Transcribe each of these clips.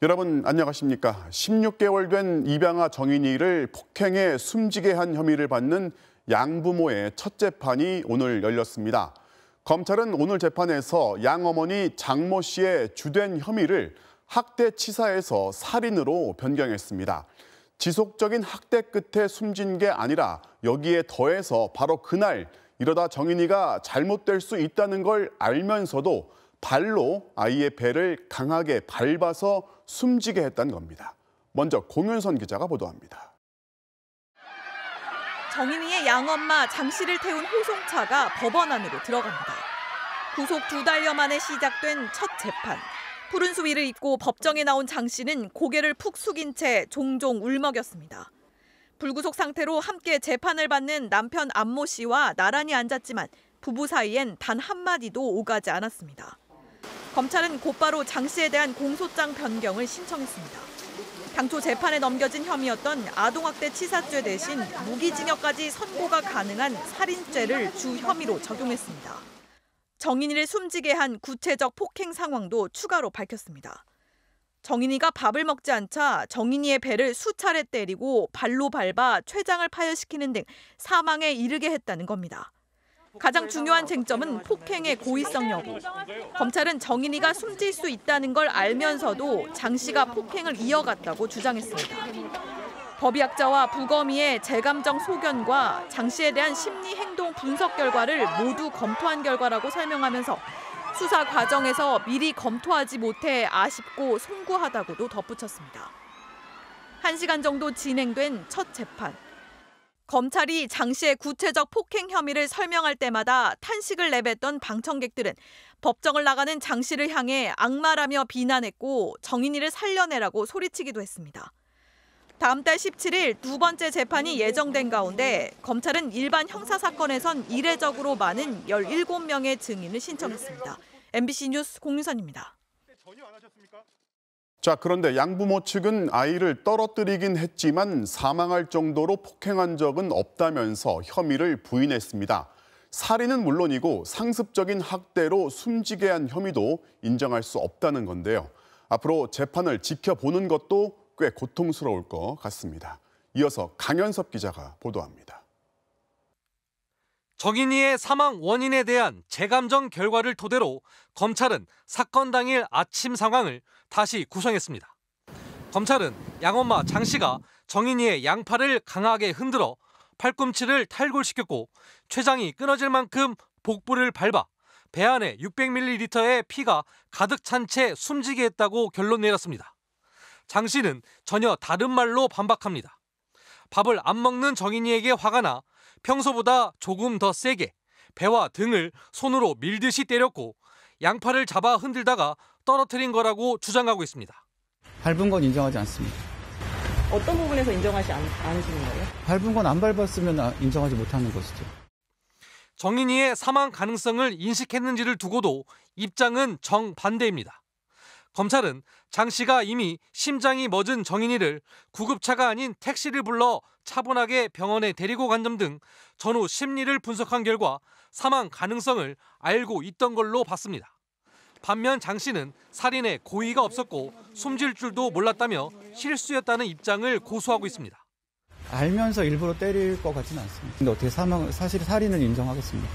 여러분 안녕하십니까? 16개월 된 입양아 정인이를 폭행해 숨지게 한 혐의를 받는 양부모의 첫 재판이 오늘 열렸습니다. 검찰은 오늘 재판에서 양어머니 장모 씨의 주된 혐의를 학대치사에서 살인으로 변경했습니다. 지속적인 학대 끝에 숨진 게 아니라 여기에 더해서 바로 그날 이러다 정인이가 잘못될 수 있다는 걸 알면서도 발로 아이의 배를 강하게 밟아서 숨지게 했다는 겁니다. 먼저 공윤선 기자가 보도합니다. 정인이의 양엄마 장 씨를 태운 호송차가 법원 안으로 들어갑니다. 구속 2달여 만에 시작된 첫 재판. 푸른 수의를 입고 법정에 나온 장 씨는 고개를 푹 숙인 채 종종 울먹였습니다. 불구속 상태로 함께 재판을 받는 남편 안모 씨와 나란히 앉았지만 부부 사이엔 단 한마디도 오가지 않았습니다. 검찰은 곧바로 장 씨에 대한 공소장 변경을 신청했습니다. 당초 재판에 넘겨진 혐의였던 아동학대 치사죄 대신 무기징역까지 선고가 가능한 살인죄를 주 혐의로 적용했습니다. 정인이를 숨지게 한 구체적 폭행 상황도 추가로 밝혔습니다. 정인이가 밥을 먹지 않자 정인이의 배를 수차례 때리고 발로 밟아 췌장을 파열시키는 등 사망에 이르게 했다는 겁니다. 가장 중요한 쟁점은 폭행의 고의성 여부. 검찰은 정인이가 숨질 수 있다는 걸 알면서도 장 씨가 폭행을 이어갔다고 주장했습니다. 법의학자와 부검의의 재감정 소견과 장 씨에 대한 심리 행동 분석 결과를 모두 검토한 결과라고 설명하면서 수사 과정에서 미리 검토하지 못해 아쉽고 송구하다고도 덧붙였습니다. 1시간 정도 진행된 첫 재판. 검찰이 장 씨의 구체적 폭행 혐의를 설명할 때마다 탄식을 내뱉던 방청객들은 법정을 나가는 장 씨를 향해 악마라며 비난했고 정인이를 살려내라고 소리치기도 했습니다. 다음 달 17일 두 번째 재판이 예정된 가운데 검찰은 일반 형사사건에선 이례적으로 많은 17명의 증인을 신청했습니다. MBC 뉴스 공유선입니다. 자, 그런데 양부모 측은 아이를 떨어뜨리긴 했지만 사망할 정도로 폭행한 적은 없다면서 혐의를 부인했습니다. 살인은 물론이고 상습적인 학대로 숨지게 한 혐의도 인정할 수 없다는 건데요. 앞으로 재판을 지켜보는 것도 꽤 고통스러울 것 같습니다. 이어서 강현섭 기자가 보도합니다. 정인이의 사망 원인에 대한 재감정 결과를 토대로 검찰은 사건 당일 아침 상황을 다시 구성했습니다. 검찰은 양엄마 장 씨가 정인이의 양팔을 강하게 흔들어 팔꿈치를 탈골시켰고 췌장이 끊어질 만큼 복부를 밟아 배 안에 600ml의 피가 가득 찬 채 숨지게 했다고 결론 내렸습니다. 장 씨는 전혀 다른 말로 반박합니다. 밥을 안 먹는 정인이에게 화가 나 평소보다 조금 더 세게 배와 등을 손으로 밀듯이 때렸고 양팔을 잡아 흔들다가 떨어뜨린 거라고 주장하고 있습니다. 밟은 건 인정하지 않습니다. 어떤 부분에서 인정하지 않으시는 거예요? 밟은 건 안 밟았으면 인정하지 못하는 것이죠. 정인이의 사망 가능성을 인식했는지를 두고도 입장은 정반대입니다. 검찰은 장 씨가 이미 심장이 멎은 정인이를 구급차가 아닌 택시를 불러 차분하게 병원에 데리고 간 점 등 전후 심리를 분석한 결과 사망 가능성을 알고 있던 걸로 봤습니다. 반면 장 씨는 살인에 고의가 없었고 숨질 줄도 몰랐다며 실수였다는 입장을 고수하고 있습니다. 알면서 일부러 때릴 것 같지는 않습니다. 근데 어떻게 사실 살인은 인정하겠습니다.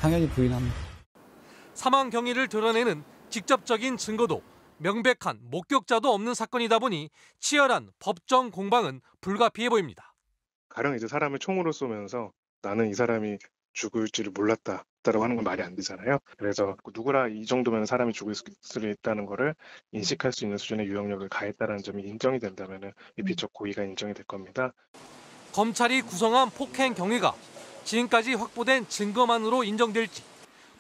당연히 부인합니다. 사망 경위를 드러내는 직접적인 증거도 명백한 목격자도 없는 사건이다 보니 치열한 법정 공방은 불가피해 보입니다. 가령 이제 사람을 총으로 쏘면서 나는 이 사람이 죽을지를 몰랐다라고 하는 건 말이 안 되잖아요. 그래서 누구라 이 정도면 사람이 죽을 수 있다는 거를 인식할 수 있는 수준의 유형력을 가했다는 점이 인정이 된다면 이 비적 고의가 인정이 될 겁니다. 검찰이 구성한 폭행 경위가 지금까지 확보된 증거만으로 인정될지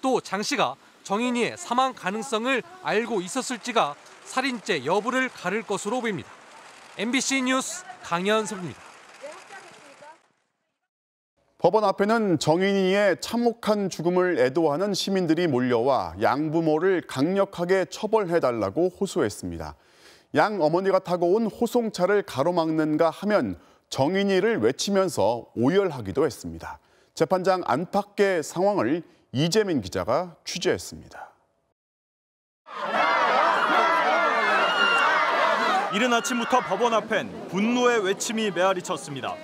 또 장 씨가 정인이의 사망 가능성을 알고 있었을지가 살인죄 여부를 가를 것으로 보입니다. MBC 뉴스 강현섭입니다. 법원 앞에는 정인이의 참혹한 죽음을 애도하는 시민들이 몰려와 양부모를 강력하게 처벌해달라고 호소했습니다. 양 어머니가 타고 온 호송차를 가로막는가 하면 정인이를 외치면서 오열하기도 했습니다. 재판장 안팎의 상황을 이재민 기자가 취재했습니다. 이른 아침부터 법원 앞엔 분노의 외침이 메아리쳤습니다.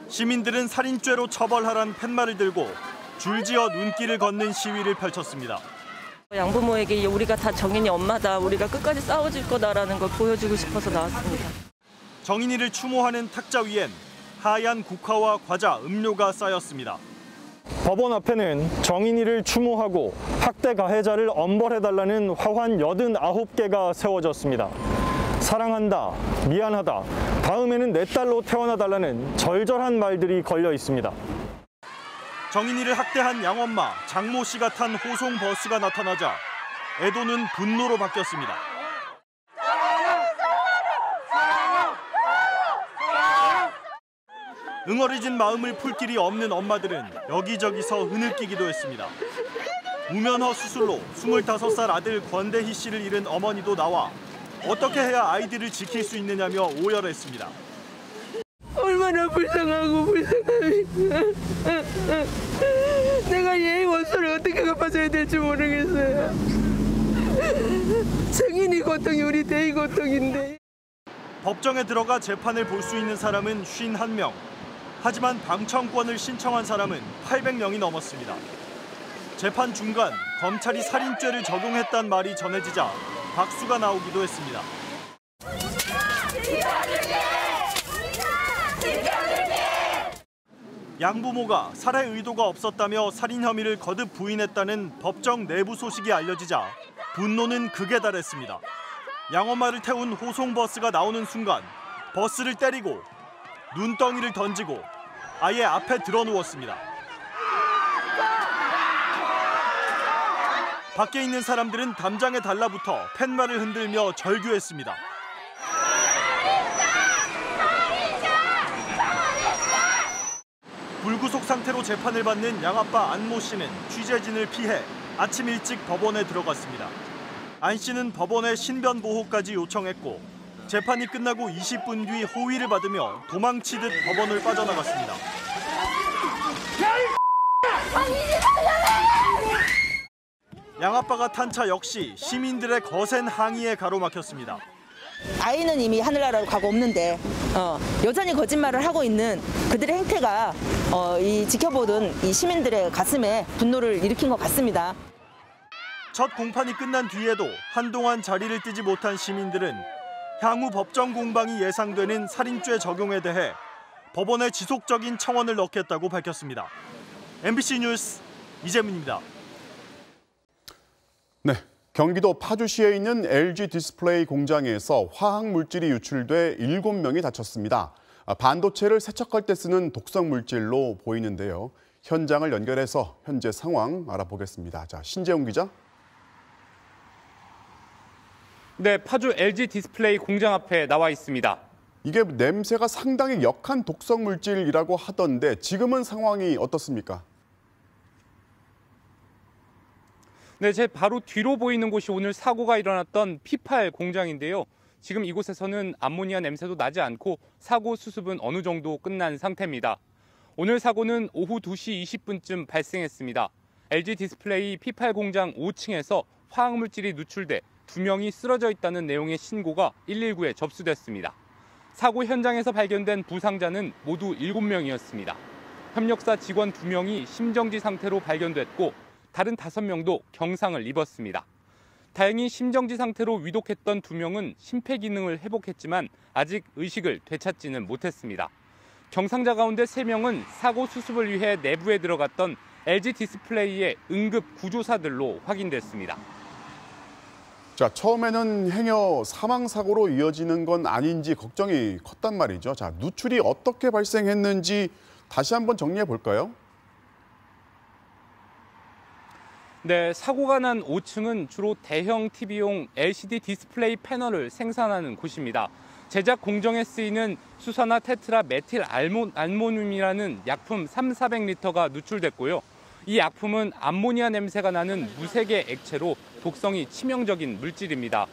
시민들은 살인죄로 처벌하란 팻말을 들고 줄지어 눈길을 걷는 시위를 펼쳤습니다. 양부모에게 우리가 다 정인이 엄마다, 우리가 끝까지 싸워줄 거다라는 걸 보여주고 싶어서 나왔습니다. 정인이를 추모하는 탁자 위엔 하얀 국화와 과자, 음료가 쌓였습니다. 법원 앞에는 정인이를 추모하고 학대 가해자를 엄벌해달라는 화환 89개가 세워졌습니다. 사랑한다, 미안하다, 다음에는 내 딸로 태어나달라는 절절한 말들이 걸려 있습니다. 정인이를 학대한 양엄마, 장모 씨가 탄 호송 버스가 나타나자 애도는 분노로 바뀌었습니다. 응어리진 마음을 풀 길이 없는 엄마들은 여기저기서 흐느끼기도 했습니다. 무면허 수술로 25살 아들 권대희 씨를 잃은 어머니도 나와 어떻게 해야 아이들을 지킬 수 있느냐며 오열했습니다. 얼마나 불쌍합니까. 내가 얘의 원수를 어떻게 갚아줘야 될지 모르겠어요. 정인이 고통이 우리 대희 고통인데. 법정에 들어가 재판을 볼 수 있는 사람은 51명. 하지만 방청권을 신청한 사람은 800명이 넘었습니다. 재판 중간 검찰이 살인죄를 적용했단 말이 전해지자 박수가 나오기도 했습니다. 양부모가 살해 의도가 없었다며 살인 혐의를 거듭 부인했다는 법정 내부 소식이 알려지자 분노는 극에 달했습니다. 양엄마를 태운 호송버스가 나오는 순간 버스를 때리고 눈덩이를 던지고 아예 앞에 드러누웠습니다. 밖에 있는 사람들은 담장에 달라붙어 팻말을 흔들며 절규했습니다. 불구속 상태로 재판을 받는 양아빠 안모 씨는 취재진을 피해 아침 일찍 법원에 들어갔습니다. 안 씨는 법원에 신변 보호까지 요청했고 재판이 끝나고 20분 뒤 호위를 받으며 도망치듯 법원을 빠져나갔습니다. 양아빠가 탄 차 역시 시민들의 거센 항의에 가로막혔습니다. 아이는 이미 하늘나라로 가고 없는데 여전히 거짓말을 하고 있는 그들의 행태가 이 지켜보던 이 시민들의 가슴에 분노를 일으킨 것 같습니다. 첫 공판이 끝난 뒤에도 한동안 자리를 뜨지 못한 시민들은 향후 법정 공방이 예상되는 살인죄 적용에 대해 법원에 지속적인 청원을 넣겠다고 밝혔습니다. MBC 뉴스 이재문입니다. 네, 경기도 파주시에 있는 LG 디스플레이 공장에서 화학물질이 유출돼 7명이 다쳤습니다. 반도체를 세척할 때 쓰는 독성 물질로 보이는데요. 현장을 연결해서 현재 상황 알아보겠습니다. 자, 신재웅 기자. 네, 파주 LG 디스플레이 공장 앞에 나와 있습니다. 이게 냄새가 상당히 역한 독성 물질이라고 하던데 지금은 상황이 어떻습니까? 네, 제 바로 뒤로 보이는 곳이 오늘 사고가 일어났던 P8 공장인데요. 지금 이곳에서는 암모니아 냄새도 나지 않고 사고 수습은 어느 정도 끝난 상태입니다. 오늘 사고는 오후 2시 20분쯤 발생했습니다. LG 디스플레이 P8 공장 5층에서 화학물질이 누출돼 2명이 쓰러져 있다는 내용의 신고가 119에 접수됐습니다. 사고 현장에서 발견된 부상자는 모두 7명이었습니다. 협력사 직원 2명이 심정지 상태로 발견됐고 다른 5명도 경상을 입었습니다. 다행히 심정지 상태로 위독했던 2명은 심폐기능을 회복했지만 아직 의식을 되찾지는 못했습니다. 경상자 가운데 3명은 사고 수습을 위해 내부에 들어갔던 LG 디스플레이의 응급 구조사들로 확인됐습니다. 자, 처음에는 행여 사망 사고로 이어지는 건 아닌지 걱정이 컸단 말이죠. 자, 누출이 어떻게 발생했는지 다시 한번 정리해 볼까요? 네, 사고가 난 5층은 주로 대형 TV용 LCD 디스플레이 패널을 생산하는 곳입니다. 제작 공정에 쓰이는 수산화 테트라 메틸 알모늄이라는 약품 3,400리터가 누출됐고요. 이 약품은 암모니아 냄새가 나는 무색의 액체로 독성이 치명적인 물질입니다.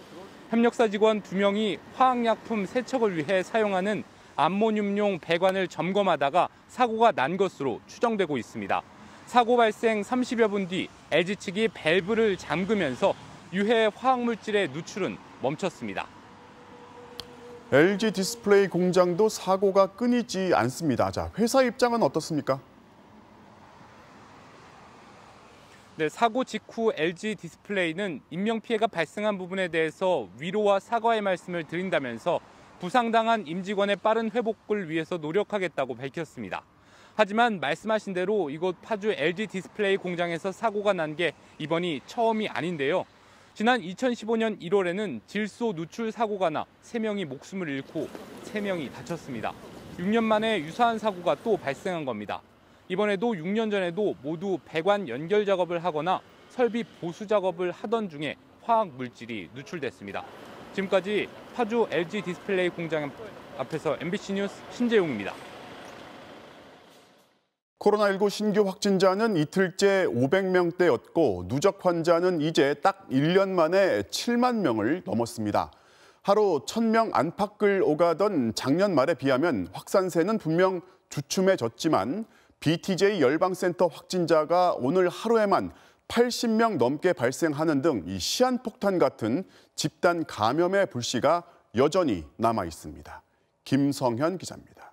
협력사 직원 2명이 화학약품 세척을 위해 사용하는 암모늄용 배관을 점검하다가 사고가 난 것으로 추정되고 있습니다. 사고 발생 30여 분 뒤 LG 측이 밸브를 잠그면서 유해 화학물질의 누출은 멈췄습니다. LG 디스플레이 공장도 사고가 끊이지 않습니다. 자, 회사 입장은 어떻습니까? 네, 사고 직후 LG 디스플레이는 인명피해가 발생한 부분에 대해서 위로와 사과의 말씀을 드린다면서 부상당한 임직원의 빠른 회복을 위해서 노력하겠다고 밝혔습니다. 하지만 말씀하신 대로 이곳 파주 LG 디스플레이 공장에서 사고가 난 게 이번이 처음이 아닌데요. 지난 2015년 1월에는 질소 누출 사고가 나 3명이 목숨을 잃고 3명이 다쳤습니다. 6년 만에 유사한 사고가 또 발생한 겁니다. 이번에도 6년 전에도 모두 배관 연결 작업을 하거나 설비 보수 작업을 하던 중에 화학 물질이 누출됐습니다. 지금까지 파주 LG 디스플레이 공장 앞에서 MBC 뉴스 신재웅입니다. 코로나19 신규 확진자는 이틀째 500명대였고 누적 환자는 이제 딱 1년 만에 7만 명을 넘었습니다. 하루 1,000명 안팎을 오가던 작년 말에 비하면 확산세는 분명 주춤해졌지만 BTJ 열방센터 확진자가 오늘 하루에만 80명 넘게 발생하는 등 이 시한폭탄 같은 집단 감염의 불씨가 여전히 남아 있습니다. 김성현 기자입니다.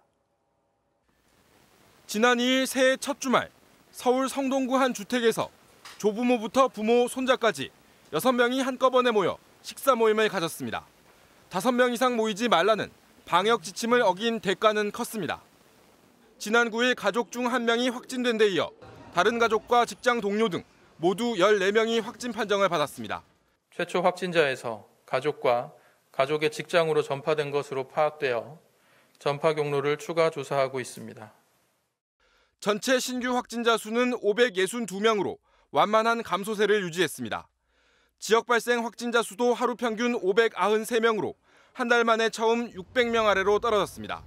지난 2일 새해 첫 주말 서울 성동구 한 주택에서 조부모부터 부모, 손자까지 6명이 한꺼번에 모여 식사 모임을 가졌습니다. 5명 이상 모이지 말라는 방역 지침을 어긴 대가는 컸습니다. 지난 9일 가족 중 1명이 확진된 데 이어 다른 가족과 직장 동료 등 모두 14명이 확진 판정을 받았습니다. 최초 확진자에서 가족과 가족의 직장으로 전파된 것으로 파악되어 전파 경로를 추가 조사하고 있습니다. 전체 신규 확진자 수는 562명으로 완만한 감소세를 유지했습니다. 지역 발생 확진자 수도 하루 평균 593명으로 한 달 만에 처음 600명 아래로 떨어졌습니다.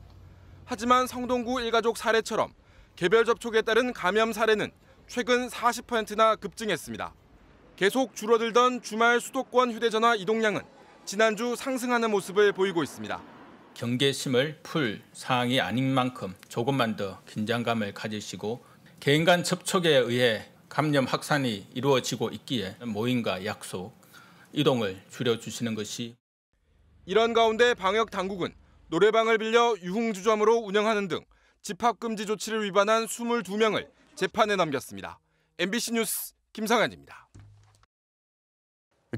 하지만 성동구 일가족 사례처럼 개별 접촉에 따른 감염 사례는 최근 40%나 급증했습니다. 계속 줄어들던 주말 수도권 휴대전화 이동량은 지난주 상승하는 모습을 보이고 있습니다. 경계심을 풀 사항이 아닌 만큼 조금만 더 긴장감을 가지시고 개인 간 접촉에 의해 감염 확산이 이루어지고 있기에 모임과 약속, 이동을 줄여주시는 것이. 이런 가운데 방역 당국은 노래방을 빌려 유흥주점으로 운영하는 등 집합금지 조치를 위반한 22명을 재판에 넘겼습니다. MBC 뉴스 김상환입니다.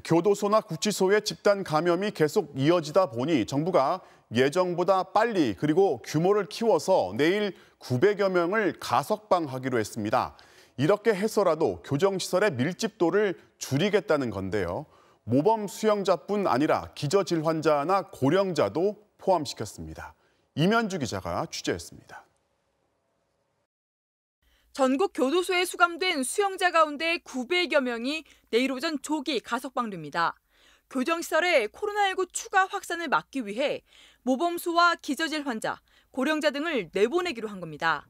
교도소나 구치소의 집단 감염이 계속 이어지다 보니 정부가 예정보다 빨리 그리고 규모를 키워서 내일 900여 명을 가석방하기로 했습니다. 이렇게 해서라도 교정시설의 밀집도를 줄이겠다는 건데요. 모범 수용자뿐 아니라 기저질환자나 고령자도 포함시켰습니다. 이면주 기자가 취재했습니다. 전국 교도소에 수감된 수용자 가운데 900여 명이 내일 오전 조기 가석방됩니다. 교정시설의 코로나19 추가 확산을 막기 위해 모범수와 기저질 환자, 고령자 등을 내보내기로 한 겁니다.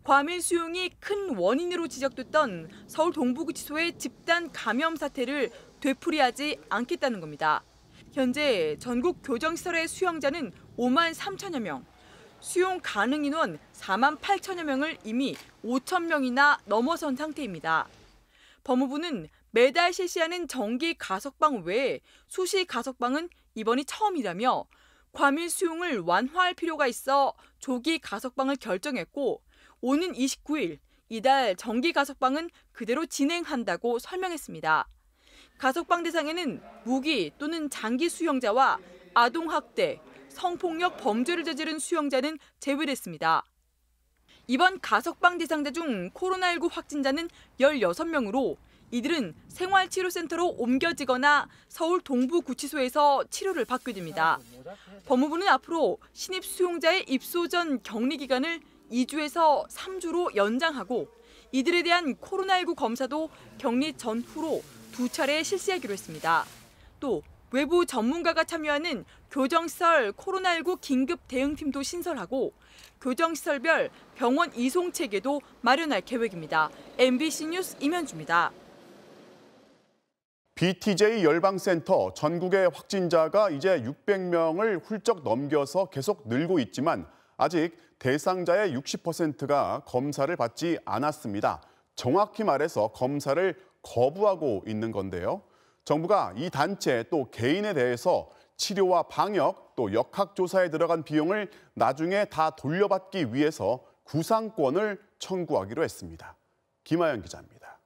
과밀 수용이 큰 원인으로 지적됐던 서울 동부구치소의 집단 감염 사태를 되풀이하지 않겠다는 겁니다. 현재 전국 교정시설의 수용자는 5만 3천여 명, 수용 가능 인원 4만 8천여 명을 이미 5천 명이나 넘어선 상태입니다. 법무부는 매달 실시하는 정기 가석방 외에 수시 가석방은 이번이 처음이라며 과밀 수용을 완화할 필요가 있어 조기 가석방을 결정했고 오는 29일 이달 정기 가석방은 그대로 진행한다고 설명했습니다. 가석방 대상에는 무기 또는 장기 수용자와 아동학대, 성폭력 범죄를 저지른 수용자는 제외됐습니다. 이번 가석방 대상자 중 코로나19 확진자는 16명으로 이들은 생활치료센터로 옮겨지거나 서울 동부구치소에서 치료를 받게 됩니다. 법무부는 앞으로 신입 수용자의 입소 전 격리 기간을 2주에서 3주로 연장하고 이들에 대한 코로나19 검사도 격리 전후로 2차례 실시하기로 했습니다. 또 외부 전문가가 참여하는 교정시설 코로나19 긴급 대응팀도 신설하고 교정시설별 병원 이송 체계도 마련할 계획입니다. MBC 뉴스 이면주입니다. BTJ 열방센터 전국의 확진자가 이제 600명을 훌쩍 넘겨서 계속 늘고 있지만 아직 대상자의 60%가 검사를 받지 않았습니다. 정확히 말해서 검사를 거부하고 있는 건데요. 정부가 이 단체 또 개인에 대해서 치료와 방역 또 역학조사에 들어간 비용을 나중에 다 돌려받기 위해서 구상권을 청구하기로 했습니다. 김아연 기자입니다.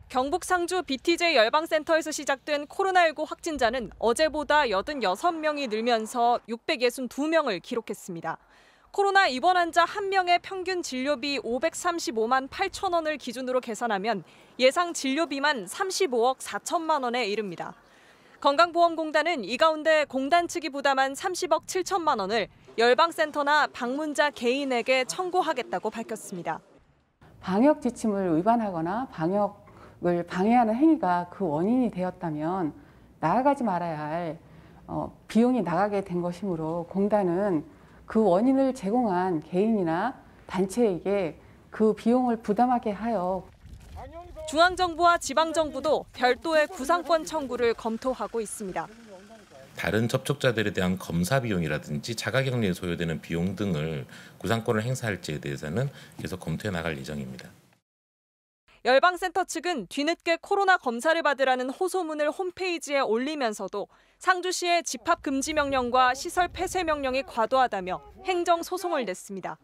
경북 상주 BTJ 열방센터에서 시작된 코로나19 확진자는 어제보다 86명이 늘면서 662명을 기록했습니다. 코로나 입원 환자 1명의 평균 진료비 535만 8천 원을 기준으로 계산하면 예상 진료비만 35억 4천만 원에 이릅니다. 건강보험공단은 이 가운데 공단 측이 부담한 30억 7천만 원을 열방센터나 방문자 개인에게 청구하겠다고 밝혔습니다. 방역 지침을 위반하거나 방역을 방해하는 행위가 그 원인이 되었다면 나아가지 말아야 할 비용이 나가게 된 것이므로 공단은 그 원인을 제공한 개인이나 단체에게 그 비용을 부담하게 하여 중앙정부와 지방정부도 별도의 구상권 청구를 검토하고 있습니다. 다른 접촉자들에 대한 검사 비용이라든지 자가격리에 소요되는 비용 등을 구상권을 행사할지에 대해서는 계속 검토해 나갈 예정입니다. 열방센터 측은 뒤늦게 코로나 검사를 받으라는 호소문을 홈페이지에 올리면서도 상주시의 집합 금지 명령과 시설 폐쇄 명령이 과도하다며 행정 소송을 냈습니다.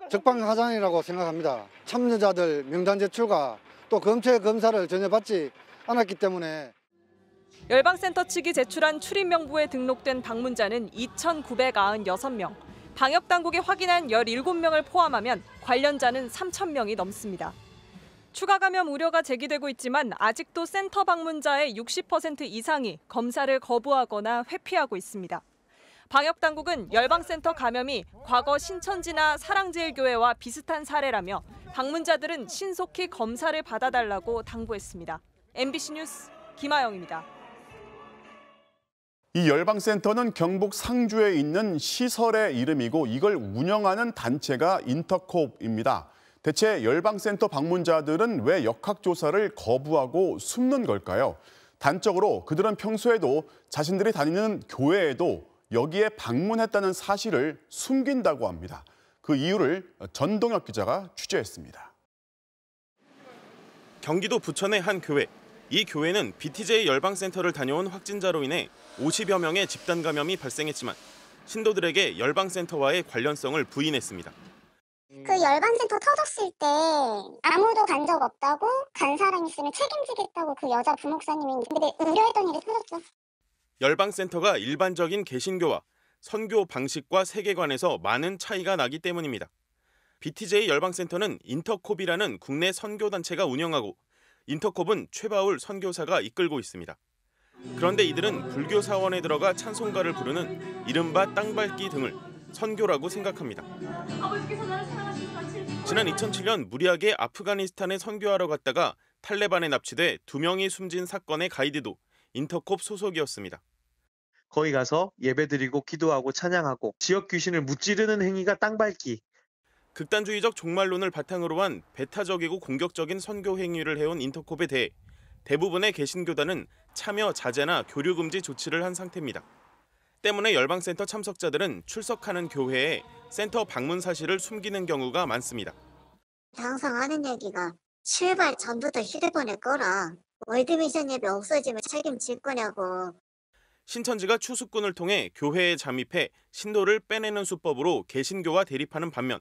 적방하장이라고 생각합니다. 참여자들 명단 제출과 또 검체 검사를 전혀 받지 않았기 때문에 열방센터 측이 제출한 출입명부에 등록된 방문자는 2,996명, 방역당국이 확인한 17명을 포함하면 관련자는 3,000명이 넘습니다. 추가 감염 우려가 제기되고 있지만 아직도 센터 방문자의 60% 이상이 검사를 거부하거나 회피하고 있습니다. 방역당국은 열방센터 감염이 과거 신천지나 사랑제일교회와 비슷한 사례라며 방문자들은 신속히 검사를 받아달라고 당부했습니다. MBC 뉴스 김아영입니다. 이 열방센터는 경북 상주에 있는 시설의 이름이고 이걸 운영하는 단체가 인터콥입니다. 대체 열방센터 방문자들은 왜 역학조사를 거부하고 숨는 걸까요? 단적으로 그들은 평소에도 자신들이 다니는 교회에도 여기에 방문했다는 사실을 숨긴다고 합니다. 그 이유를 전동혁 기자가 취재했습니다. 경기도 부천의 한 교회. 이 교회는 BTJ 열방센터를 다녀온 확진자로 인해 50여 명의 집단 감염이 발생했지만 신도들에게 열방센터와의 관련성을 부인했습니다. 그 열방센터 터졌을 때 아무도 간 적 없다고 간 사람 있으면 책임지겠다고 그 여자 부목사님이 근데 우려했던 일이 터졌죠. 열방센터가 일반적인 개신교와 선교 방식과 세계관에서 많은 차이가 나기 때문입니다. BTJ 열방센터는 인터콥이라는 국내 선교단체가 운영하고 인터콥은 최바울 선교사가 이끌고 있습니다. 그런데 이들은 불교 사원에 들어가 찬송가를 부르는 이른바 땅밟기 등을 선교라고 생각합니다. 지난 2007년 무리하게 아프가니스탄에 선교하러 갔다가 탈레반에 납치돼 2명이 숨진 사건의 가이드도 인터콥 소속이었습니다. 거기 가서 예배드리고 기도하고 찬양하고 지역 귀신을 무찌르는 행위가 땅밟기. 극단주의적 종말론을 바탕으로 한 배타적이고 공격적인 선교 행위를 해온 인터콥에 대해 대부분의 개신교단은 참여 자제나 교류 금지 조치를 한 상태입니다. 때문에 열방센터 참석자들은 출석하는 교회에 센터 방문 사실을 숨기는 경우가 많습니다. 항상 하는 얘기가 출발 전부터 휴대폰에 꺼라. 월드미션 예배 없어지면 책임질 거냐고. 신천지가 추수꾼을 통해 교회에 잠입해 신도를 빼내는 수법으로 개신교와 대립하는 반면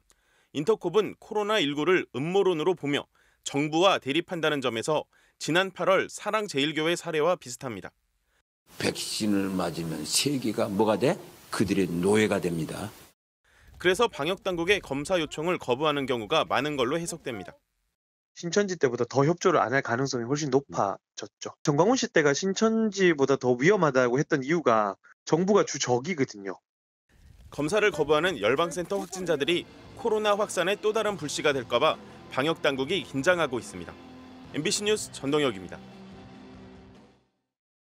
인터콥은 코로나19를 음모론으로 보며 정부와 대립한다는 점에서 지난 8월 사랑제일교회 사례와 비슷합니다. 백신을 맞으면 세계가 뭐가 돼? 그들의 노예가 됩니다. 그래서 방역당국의 검사 요청을 거부하는 경우가 많은 걸로 해석됩니다. 신천지 때보다 더 협조를 안 할 가능성이 훨씬 높아졌죠. 정광훈 씨 때가 신천지보다 더 위험하다고 했던 이유가 정부가 주적이거든요. 검사를 거부하는 열방센터 확진자들이 코로나 확산의 또 다른 불씨가 될까 봐 방역당국이 긴장하고 있습니다. MBC 뉴스 전동혁입니다.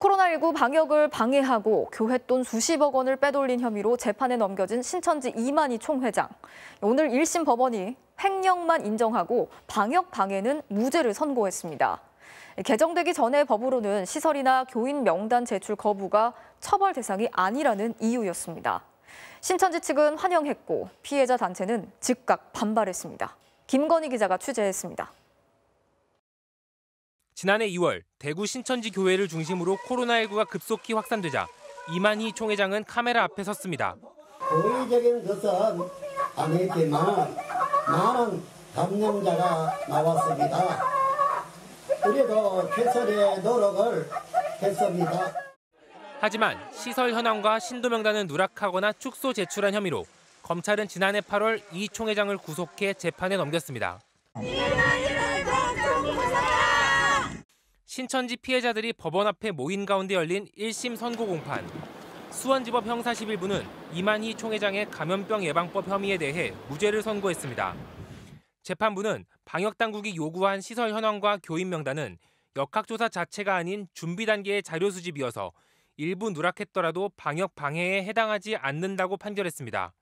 코로나19 방역을 방해하고 교회 돈 수십억 원을 빼돌린 혐의로 재판에 넘겨진 신천지 이만희 총회장. 오늘 1심 법원이 횡령만 인정하고 방역 방해는 무죄를 선고했습니다. 개정되기 전의 법으로는 시설이나 교인 명단 제출 거부가 처벌 대상이 아니라는 이유였습니다. 신천지 측은 환영했고 피해자 단체는 즉각 반발했습니다. 김건희 기자가 취재했습니다. 지난해 2월 대구 신천지 교회를 중심으로 코로나19가 급속히 확산되자 이만희 총회장은 카메라 앞에 섰습니다. 고의적인 것은 아니겠지만 많은 감염자가 나왔습니다. 그래도 최선의 노력을 했습니다. 하지만 시설 현황과 신도명단을 누락하거나 축소 제출한 혐의로 검찰은 지난해 8월 이 총회장을 구속해 재판에 넘겼습니다. 신천지 피해자들이 법원 앞에 모인 가운데 열린 1심 선고 공판. 수원지법 형사 11부는 이만희 총회장의 감염병 예방법 혐의에 대해 무죄를 선고했습니다. 재판부는 방역당국이 요구한 시설 현황과 교인 명단은 역학조사 자체가 아닌 준비 단계의 자료 수집이어서 일부 누락했더라도 방역 방해에 해당하지 않는다고 판결했습니다.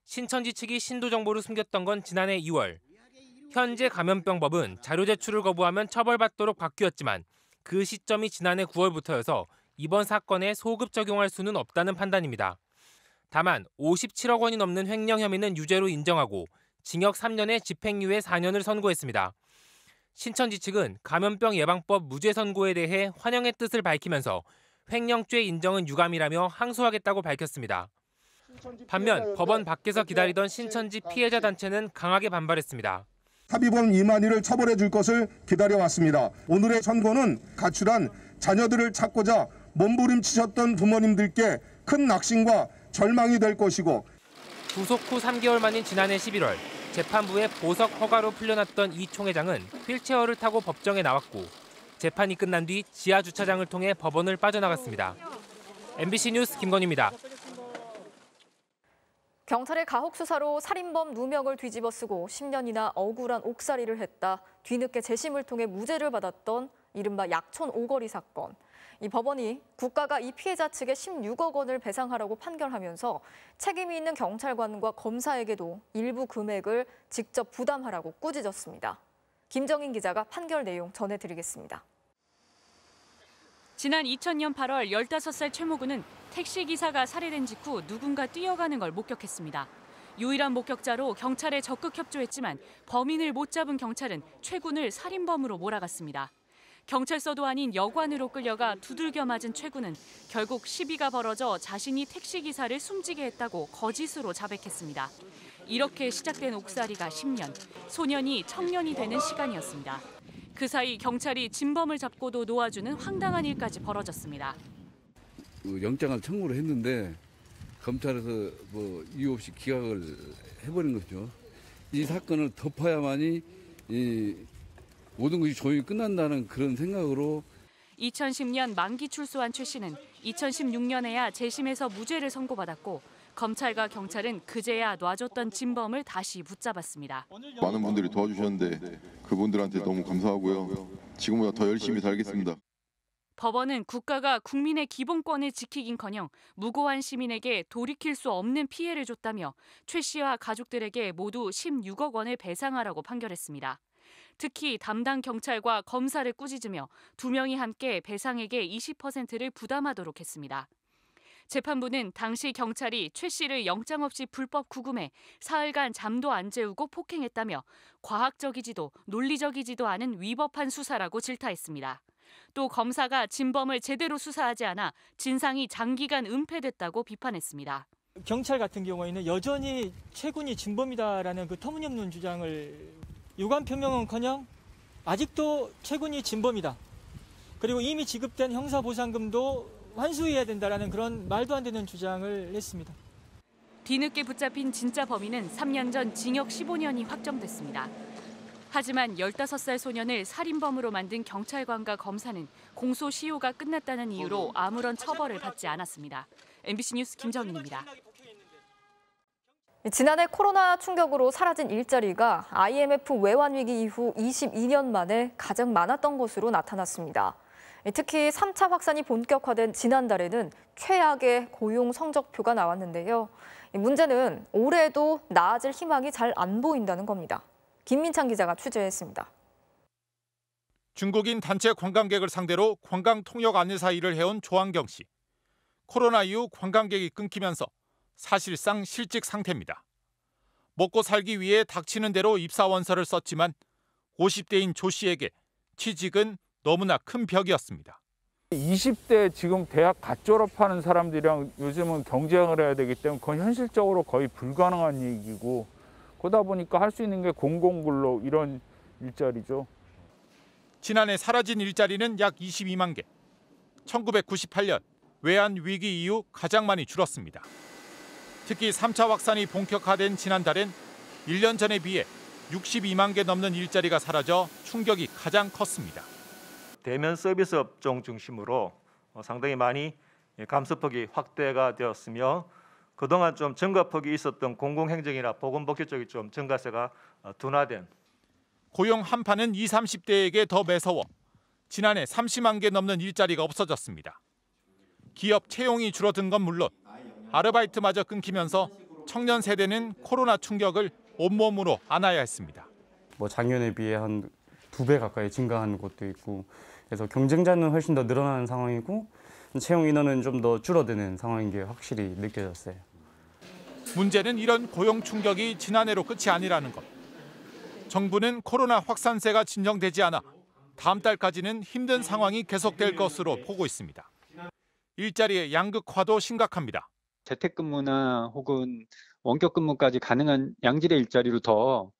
신천지 측이 신도 정보를 숨겼던 건 지난해 2월. 현재 감염병법은 자료 제출을 거부하면 처벌받도록 바뀌었지만 그 시점이 지난해 9월부터여서 이번 사건에 소급 적용할 수는 없다는 판단입니다. 다만 57억 원이 넘는 횡령 혐의는 유죄로 인정하고 징역 3년에 집행유예 4년을 선고했습니다. 신천지 측은 감염병 예방법 무죄 선고에 대해 환영의 뜻을 밝히면서 횡령죄 인정은 유감이라며 항소하겠다고 밝혔습니다. 반면 법원 밖에서 기다리던 신천지 피해자 단체는 강하게 반발했습니다. 사비범 이만희를 처벌해 줄 것을 기다려왔습니다. 오늘의 선고는 가출한 자녀들을 찾고자 몸부림치셨던 부모님들께 큰 낙심과 절망이 될 것이고 구속 후 3개월 만인 지난해 11월 재판부의 보석 허가로 풀려났던 이 총회장은 휠체어를 타고 법정에 나왔고 재판이 끝난 뒤 지하 주차장을 통해 법원을 빠져나갔습니다. MBC 뉴스 김건희입니다. 경찰의 가혹 수사로 살인범 누명을 뒤집어 쓰고 10년이나 억울한 옥살이를 했다. 뒤늦게 재심을 통해 무죄를 받았던 이른바 약촌 오거리 사건. 이 법원이 국가가 이 피해자 측에 16억 원을 배상하라고 판결하면서 책임이 있는 경찰관과 검사에게도 일부 금액을 직접 부담하라고 꾸짖었습니다. 김정인 기자가 판결 내용 전해드리겠습니다. 지난 2000년 8월 15살 최모근은 택시기사가 살해된 직후 누군가 뛰어가는 걸 목격했습니다. 유일한 목격자로 경찰에 적극 협조했지만 범인을 못 잡은 경찰은 최군을 살인범으로 몰아갔습니다. 경찰서도 아닌 여관으로 끌려가 두들겨 맞은 최군은 결국 시비가 벌어져 자신이 택시기사를 숨지게 했다고 거짓으로 자백했습니다. 이렇게 시작된 옥살이가 10년, 소년이 청년이 되는 시간이었습니다. 그 사이 경찰이 진범을 잡고도 놓아주는 황당한 일까지 벌어졌습니다. 영장을 청구를 했는데 검찰에서 이유 없이 기각을 해버린 거죠. 이 사건을 덮어야만이 모든 것이 조용히 끝난다는 그런 생각으로 2010년 만기 출소한 최 씨는 2016년에야 재심에서 무죄를 선고받았고 검찰과 경찰은 그제야 놔줬던 진범을 다시 붙잡았습니다. 많은 분들이 도와주셨는데 그분들한테 너무 감사하고요. 지금보다 더 열심히 살겠습니다. 법원은 국가가 국민의 기본권을 지키긴커녕 무고한 시민에게 돌이킬 수 없는 피해를 줬다며 최 씨와 가족들에게 모두 16억 원을 배상하라고 판결했습니다. 특히 담당 경찰과 검사를 꾸짖으며 두 명이 함께 배상액의 20%를 부담하도록 했습니다. 재판부는 당시 경찰이 최 씨를 영장 없이 불법 구금해 사흘간 잠도 안 재우고 폭행했다며 과학적이지도 논리적이지도 않은 위법한 수사라고 질타했습니다. 또 검사가 진범을 제대로 수사하지 않아 진상이 장기간 은폐됐다고 비판했습니다. 경찰 같은 경우에는 여전히 최군이 진범이다라는 그 터무니없는 주장을 유감 표명은커녕 아직도 최군이 진범이다. 그리고 이미 지급된 형사보상금도 환수해야 된다라는 그런 말도 안 되는 주장을 했습니다. 뒤늦게 붙잡힌 진짜 범인은 3년 전 징역 15년이 확정됐습니다. 하지만 15살 소년을 살인범으로 만든 경찰관과 검사는 공소시효가 끝났다는 이유로 아무런 처벌을 받지 않았습니다. MBC 뉴스 김정인입니다. 지난해 코로나 충격으로 사라진 일자리가 IMF 외환위기 이후 22년 만에 가장 많았던 것으로 나타났습니다. 특히 3차 확산이 본격화된 지난달에는 최악의 고용 성적표가 나왔는데요. 문제는 올해도 나아질 희망이 잘 안 보인다는 겁니다. 김민창 기자가 취재했습니다. 중국인 단체 관광객을 상대로 관광 통역 안내사 일을 해온 조한경 씨. 코로나 이후 관광객이 끊기면서 사실상 실직 상태입니다. 먹고 살기 위해 닥치는 대로 입사 원서를 썼지만 50대인 조 씨에게 취직은 너무나 큰 벽이었습니다. 20대 지금 대학 갓 졸업하는 사람들이랑 요즘은 경쟁을 해야 되기 때문에 그건 현실적으로 거의 불가능한 얘기고, 그러다 보니까 할 수 있는 게 공공근로 이런 일자리죠. 지난해 사라진 일자리는 약 22만 개. 1998년 외환 위기 이후 가장 많이 줄었습니다. 특히 3차 확산이 본격화된 지난달엔 1년 전에 비해 62만 개 넘는 일자리가 사라져 충격이 가장 컸습니다. 대면 서비스 업종 중심으로 상당히 많이 감소폭이 확대가 되었으며, 그동안 좀 증가폭이 있었던 공공행정이나 보건복지 쪽이 좀 증가세가 둔화된. 고용 한파는 20, 30대에게 더 매서워 지난해 30만 개 넘는 일자리가 없어졌습니다. 기업 채용이 줄어든 건 물론 아르바이트마저 끊기면서 청년 세대는 코로나 충격을 온몸으로 안아야 했습니다. 작년에 비해 한 2배 가까이 증가한 곳도 있고, 그래서 경쟁자는 훨씬 더 늘어나는 상황이고 채용 인원은 좀 더 줄어드는 상황인 게 확실히 느껴졌어요. 문제는 이런 고용 충격이 지난해로 끝이 아니라는 것. 정부는 코로나 확산세가 진정되지 않아 다음 달까지는 힘든 상황이 계속될 것으로 보고 있습니다. 일자리의 양극화도 심각합니다. 재택근무나 혹은 원격근무까지 가능한 양질의 일자리로 더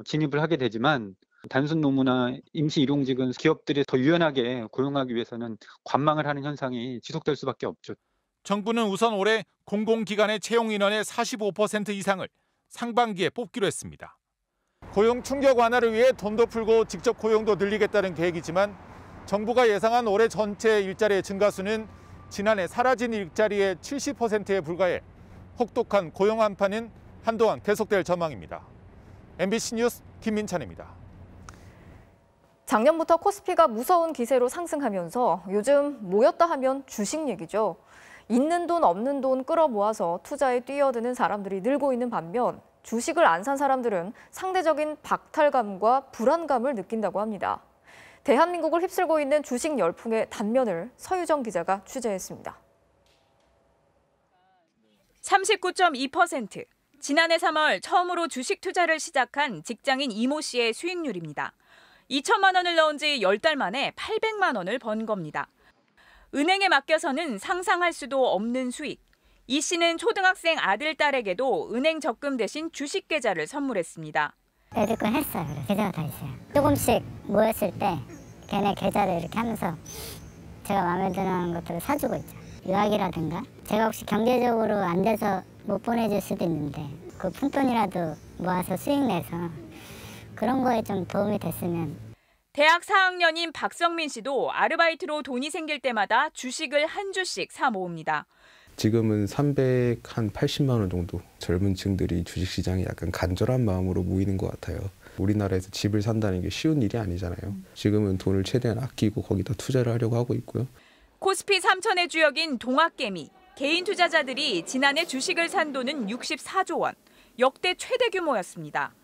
진입을 하게 되지만, 단순 노무나 임시 일용직은 기업들이 더 유연하게 고용하기 위해서는 관망을 하는 현상이 지속될 수밖에 없죠. 정부는 우선 올해 공공기관의 채용 인원의 45% 이상을 상반기에 뽑기로 했습니다. 고용 충격 완화를 위해 돈도 풀고 직접 고용도 늘리겠다는 계획이지만, 정부가 예상한 올해 전체 일자리의 증가수는 지난해 사라진 일자리의 70%에 불과해 혹독한 고용 한파는 한동안 계속될 전망입니다. MBC 뉴스 김민찬입니다. 작년부터 코스피가 무서운 기세로 상승하면서 요즘 모였다 하면 주식 얘기죠. 있는 돈 없는 돈 끌어모아서 투자에 뛰어드는 사람들이 늘고 있는 반면, 주식을 안 산 사람들은 상대적인 박탈감과 불안감을 느낀다고 합니다. 대한민국을 휩쓸고 있는 주식 열풍의 단면을 서유정 기자가 취재했습니다. 39.2%. 지난해 3월 처음으로 주식 투자를 시작한 직장인 이모 씨의 수익률입니다. 2천만 원을 넣은 지 10달 만에 800만 원을 번 겁니다. 은행에 맡겨서는 상상할 수도 없는 수익. 이 씨는 초등학생 아들, 딸에게도 은행 적금 대신 주식 계좌를 선물했습니다. 애들 건 했어요. 그래서 계좌가 다 있어요. 조금씩 모였을 때 걔네 계좌를 이렇게 하면서 제가 마음에 드는 것들을 사주고 있죠. 유학이라든가 제가 혹시 경제적으로 안 돼서 못 보내줄 수도 있는데 그 푼돈이라도 모아서 수익 내서 그런 거에 좀 도움이 됐으면. 대학 4학년인 박성민 씨도 아르바이트로 돈이 생길 때마다 주식을 한 주씩 사 모읍니다. 지금은 380만 원 정도 젊은 층들이 주식시장에 약간 간절한 마음으로 모이는 것 같아요. 우리나라에서 집을 산다는 게 쉬운 일이 아니잖아요. 지금은 돈을 최대한 아끼고 거기다 투자를 하려고 하고 있고요. 코스피 3천의 주역인 동학개미. 개인 투자자들이 지난해 주식을 산 돈은 64조 원. 역대 최대 규모였습니다.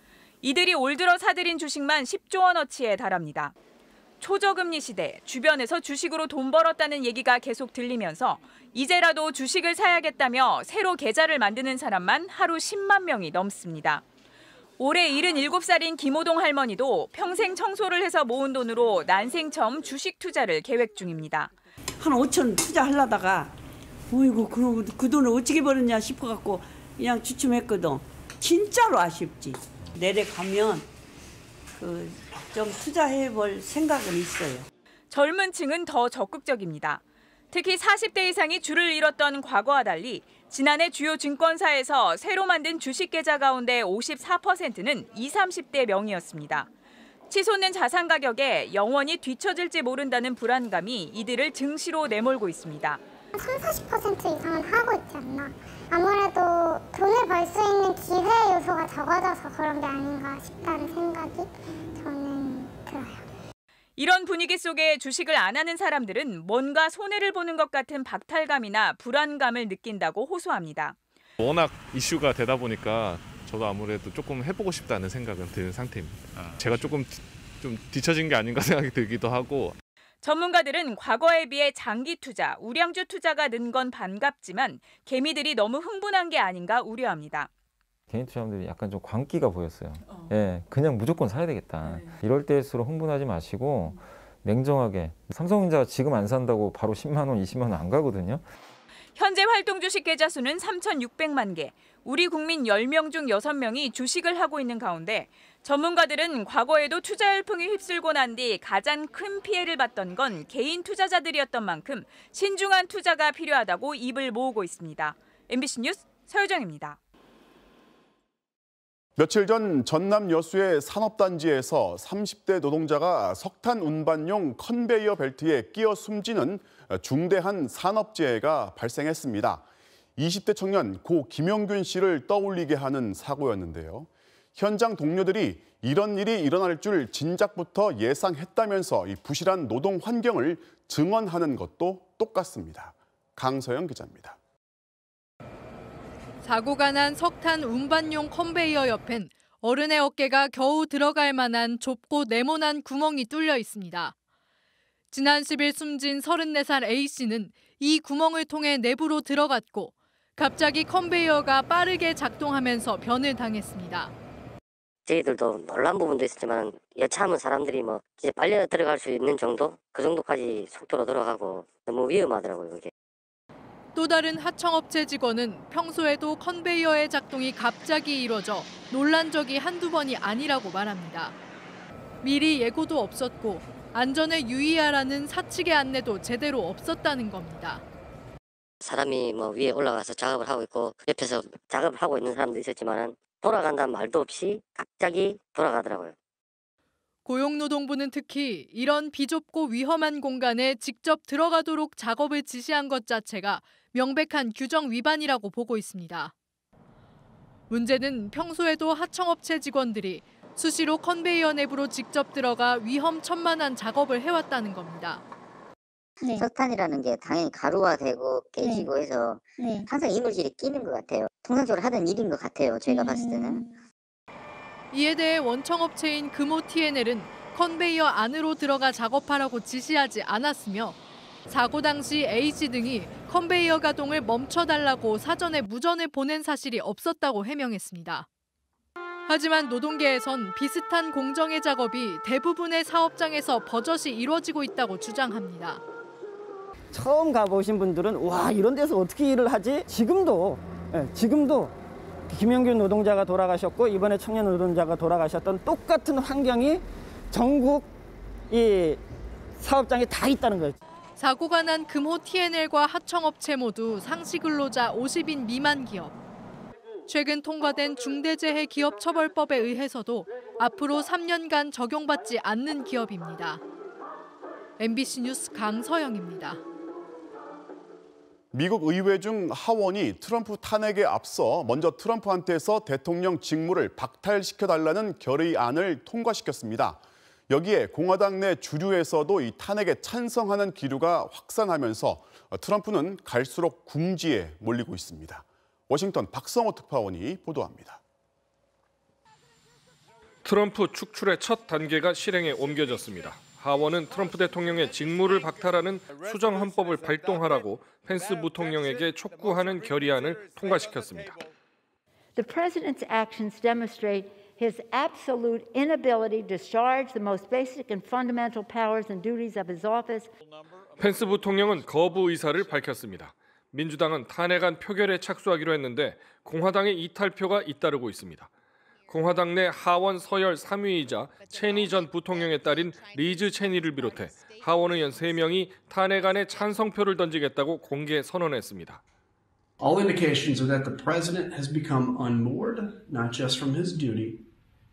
이들이 올 들어 사들인 주식만 10조 원어치에 달합니다. 초저금리 시대, 주변에서 주식으로 돈 벌었다는 얘기가 계속 들리면서 이제라도 주식을 사야겠다며 새로 계좌를 만드는 사람만 하루 10만 명이 넘습니다. 올해 77살인 김호동 할머니도 평생 청소를 해서 모은 돈으로 난생 처음 주식 투자를 계획 중입니다. 한 5천 투자하려다가 어이구 그 돈을 어떻게 벌었냐 싶어갖고 그냥 주춤했거든. 진짜로 아쉽지. 내려가면 좀 투자해볼 생각은 있어요. 젊은 층은 더 적극적입니다. 특히 40대 이상이 줄을 잃었던 과거와 달리 지난해 주요 증권사에서 새로 만든 주식 계좌 가운데 54%는 20, 30대 명이었습니다. 치솟는 자산 가격에 영원히 뒤처질지 모른다는 불안감이 이들을 증시로 내몰고 있습니다. 30, 40% 이상은 하고 있지 않나. 아무래도 돈을 벌 수 있는 기회 요소가 적어져서 그런 게 아닌가 싶다는 생각이 저는 들어요. 이런 분위기 속에 주식을 안 하는 사람들은 뭔가 손해를 보는 것 같은 박탈감이나 불안감을 느낀다고 호소합니다. 워낙 이슈가 되다 보니까 저도 아무래도 조금 해보고 싶다는 생각은 드는 상태입니다. 제가 좀 뒤처진 게 아닌가 생각이 들기도 하고. 전문가들은 과거에 비해 장기 투자, 우량주 투자가 는 건 반갑지만 개미들이 너무 흥분한 게 아닌가 우려합니다. 개인 투자자들이 약간 좀 광기가 보였어요. 예, 그냥 무조건 사야 되겠다. 이럴 때일수록 흥분하지 마시고 냉정하게 삼성전자가 지금 안 산다고 바로 10만 원, 20만 원 안 가거든요. 현재 활동 주식 계좌 수는 3,600만 개. 우리 국민 10명 중 6명이 주식을 하고 있는 가운데 전문가들은 과거에도 투자 열풍이 휩쓸고 난 뒤 가장 큰 피해를 봤던 건 개인 투자자들이었던 만큼 신중한 투자가 필요하다고 입을 모으고 있습니다. MBC 뉴스 서유정입니다. 며칠 전 전남 여수의 산업단지에서 30대 노동자가 석탄 운반용 컨베이어 벨트에 끼어 숨지는 중대한 산업재해가 발생했습니다. 20대 청년 고 김영균 씨를 떠올리게 하는 사고였는데요. 현장 동료들이 이런 일이 일어날 줄 진작부터 예상했다면서 이 부실한 노동 환경을 증언하는 것도 똑같습니다. 강서영 기자입니다. 사고가 난 석탄 운반용 컨베이어 옆엔 어른의 어깨가 겨우 들어갈 만한 좁고 네모난 구멍이 뚫려 있습니다. 지난 10일 숨진 34살 A씨는 이 구멍을 통해 내부로 들어갔고 갑자기 컨베이어가 빠르게 작동하면서 변을 당했습니다. 저희들도 놀란 부분도 있었지만 여차하면 사람들이 이제 빨려 들어갈 수 있는 정도? 그 정도까지 속도로 들어가고 너무 위험하더라고요, 이게. 또 다른 하청업체 직원은 평소에도 컨베이어의 작동이 갑자기 이뤄져 놀란 적이 한두 번이 아니라고 말합니다. 미리 예고도 없었고 안전에 유의하라는 사측의 안내도 제대로 없었다는 겁니다. 사람이 위에 올라가서 작업을 하고 있고 옆에서 작업을 하고 있는 사람도 있었지만 돌아간다는 말도 없이 갑자기 돌아가더라고요. 고용노동부는 특히 이런 비좁고 위험한 공간에 직접 들어가도록 작업을 지시한 것 자체가 명백한 규정 위반이라고 보고 있습니다. 문제는 평소에도 하청업체 직원들이 수시로 컨베이어 내부로 직접 들어가 위험천만한 작업을 해왔다는 겁니다. 네. 석탄이라는 게 당연히 가루가 되고 깨지고 해서 항상 이물질이 끼는 것 같아요. 통상적으로 하던 일인 것 같아요. 저희가 봤을 때는. 이에 대해 원청업체인 금호 TNL은 컨베이어 안으로 들어가 작업하라고 지시하지 않았으며 사고 당시 A씨 등이 컨베이어 가동을 멈춰달라고 사전에 무전을 보낸 사실이 없었다고 해명했습니다. 하지만 노동계에선 비슷한 공정의 작업이 대부분의 사업장에서 버젓이 이루어지고 있다고 주장합니다. 처음 가보신 분들은 와, 이런 데서 어떻게 일을 하지? 지금도 김영균 노동자가 돌아가셨고 이번에 청년 노동자가 돌아가셨던 똑같은 환경이 전국 이 사업장에 다 있다는 거예요. 사고가 난 금호 TNL과 하청업체 모두 상시 근로자 50인 미만 기업. 최근 통과된 중대재해기업처벌법에 의해서도 앞으로 3년간 적용받지 않는 기업입니다. MBC 뉴스 강서영입니다. 미국 의회 중 하원이 트럼프 탄핵에 앞서 먼저 트럼프한테서 대통령 직무를 박탈시켜달라는 결의안을 통과시켰습니다. 여기에 공화당 내 주류에서도 이 탄핵에 찬성하는 기류가 확산하면서 트럼프는 갈수록 궁지에 몰리고 있습니다. 워싱턴 박성호 특파원이 보도합니다. 트럼프 축출의 첫 단계가 실행에 옮겨졌습니다. 하원은 트럼프 대통령의 직무를 박탈하는 수정 헌법을 발동하라고 펜스 부통령에게 촉구하는 결의안을 통과시켰습니다. The president's actions demonstrate his absolute inability to discharge the most basic and fundamental powers and duties of his office. 펜스 부통령은 거부 의사를 밝혔습니다. 민주당은 탄핵안 표결에 착수하기로 했는데 공화당의 이탈표가 잇따르고 있습니다. 공화당 내 하원 서열 3위이자 체니 전 부통령의 딸인 리즈 체니를 비롯해 하원 의원 3명이 탄핵안에 찬성표를 던지겠다고 공개 선언했습니다. All indications are that the president has become unmoored, not just from his duty,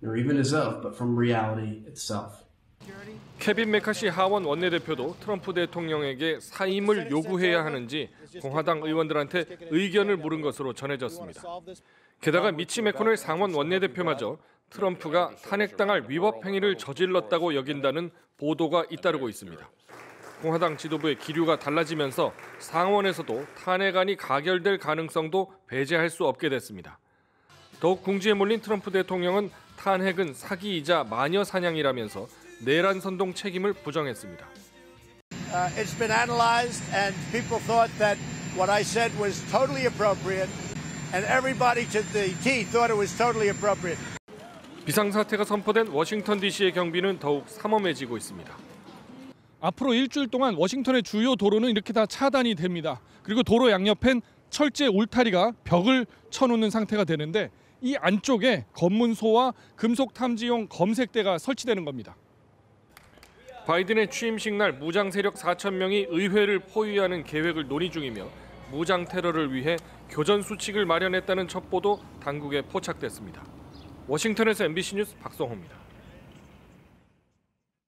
nor even his oath, but from reality itself. 케빈 메카시 하원 원내대표도 트럼프 대통령에게 사임을 요구해야 하는지 공화당 의원들한테 의견을 물은 것으로 전해졌습니다. 게다가 미치 매코넬 상원 원내대표마저 트럼프가 탄핵당할 위법 행위를 저질렀다고 여긴다는 보도가 잇따르고 있습니다. 공화당 지도부의 기류가 달라지면서 상원에서도 탄핵안이 가결될 가능성도 배제할 수 없게 됐습니다. 더욱 궁지에 몰린 트럼프 대통령은 탄핵은 사기이자 마녀 사냥이라면서 내란 선동 책임을 부정했습니다. It's been analyzed and people thought that what I said was totally appropriate and everybody to the T thought it was totally appropriate. 비상사태가 선포된 워싱턴 DC의 경비는 더욱 삼엄해지고 있습니다. 앞으로 일주일 동안 워싱턴의 주요 도로는 이렇게 다 차단이 됩니다. 그리고 도로 양옆엔 철제 울타리가 벽을 쳐놓는 상태가 되는데 이 안쪽에 검문소와 금속 탐지용 검색대가 설치되는 겁니다. 바이든의 취임식 날 무장 세력 4천 명이 의회를 포위하는 계획을 논의 중이며 무장 테러를 위해 교전 수칙을 마련했다는 첩보도 당국에 포착됐습니다. 워싱턴에서 MBC 뉴스 박성호입니다.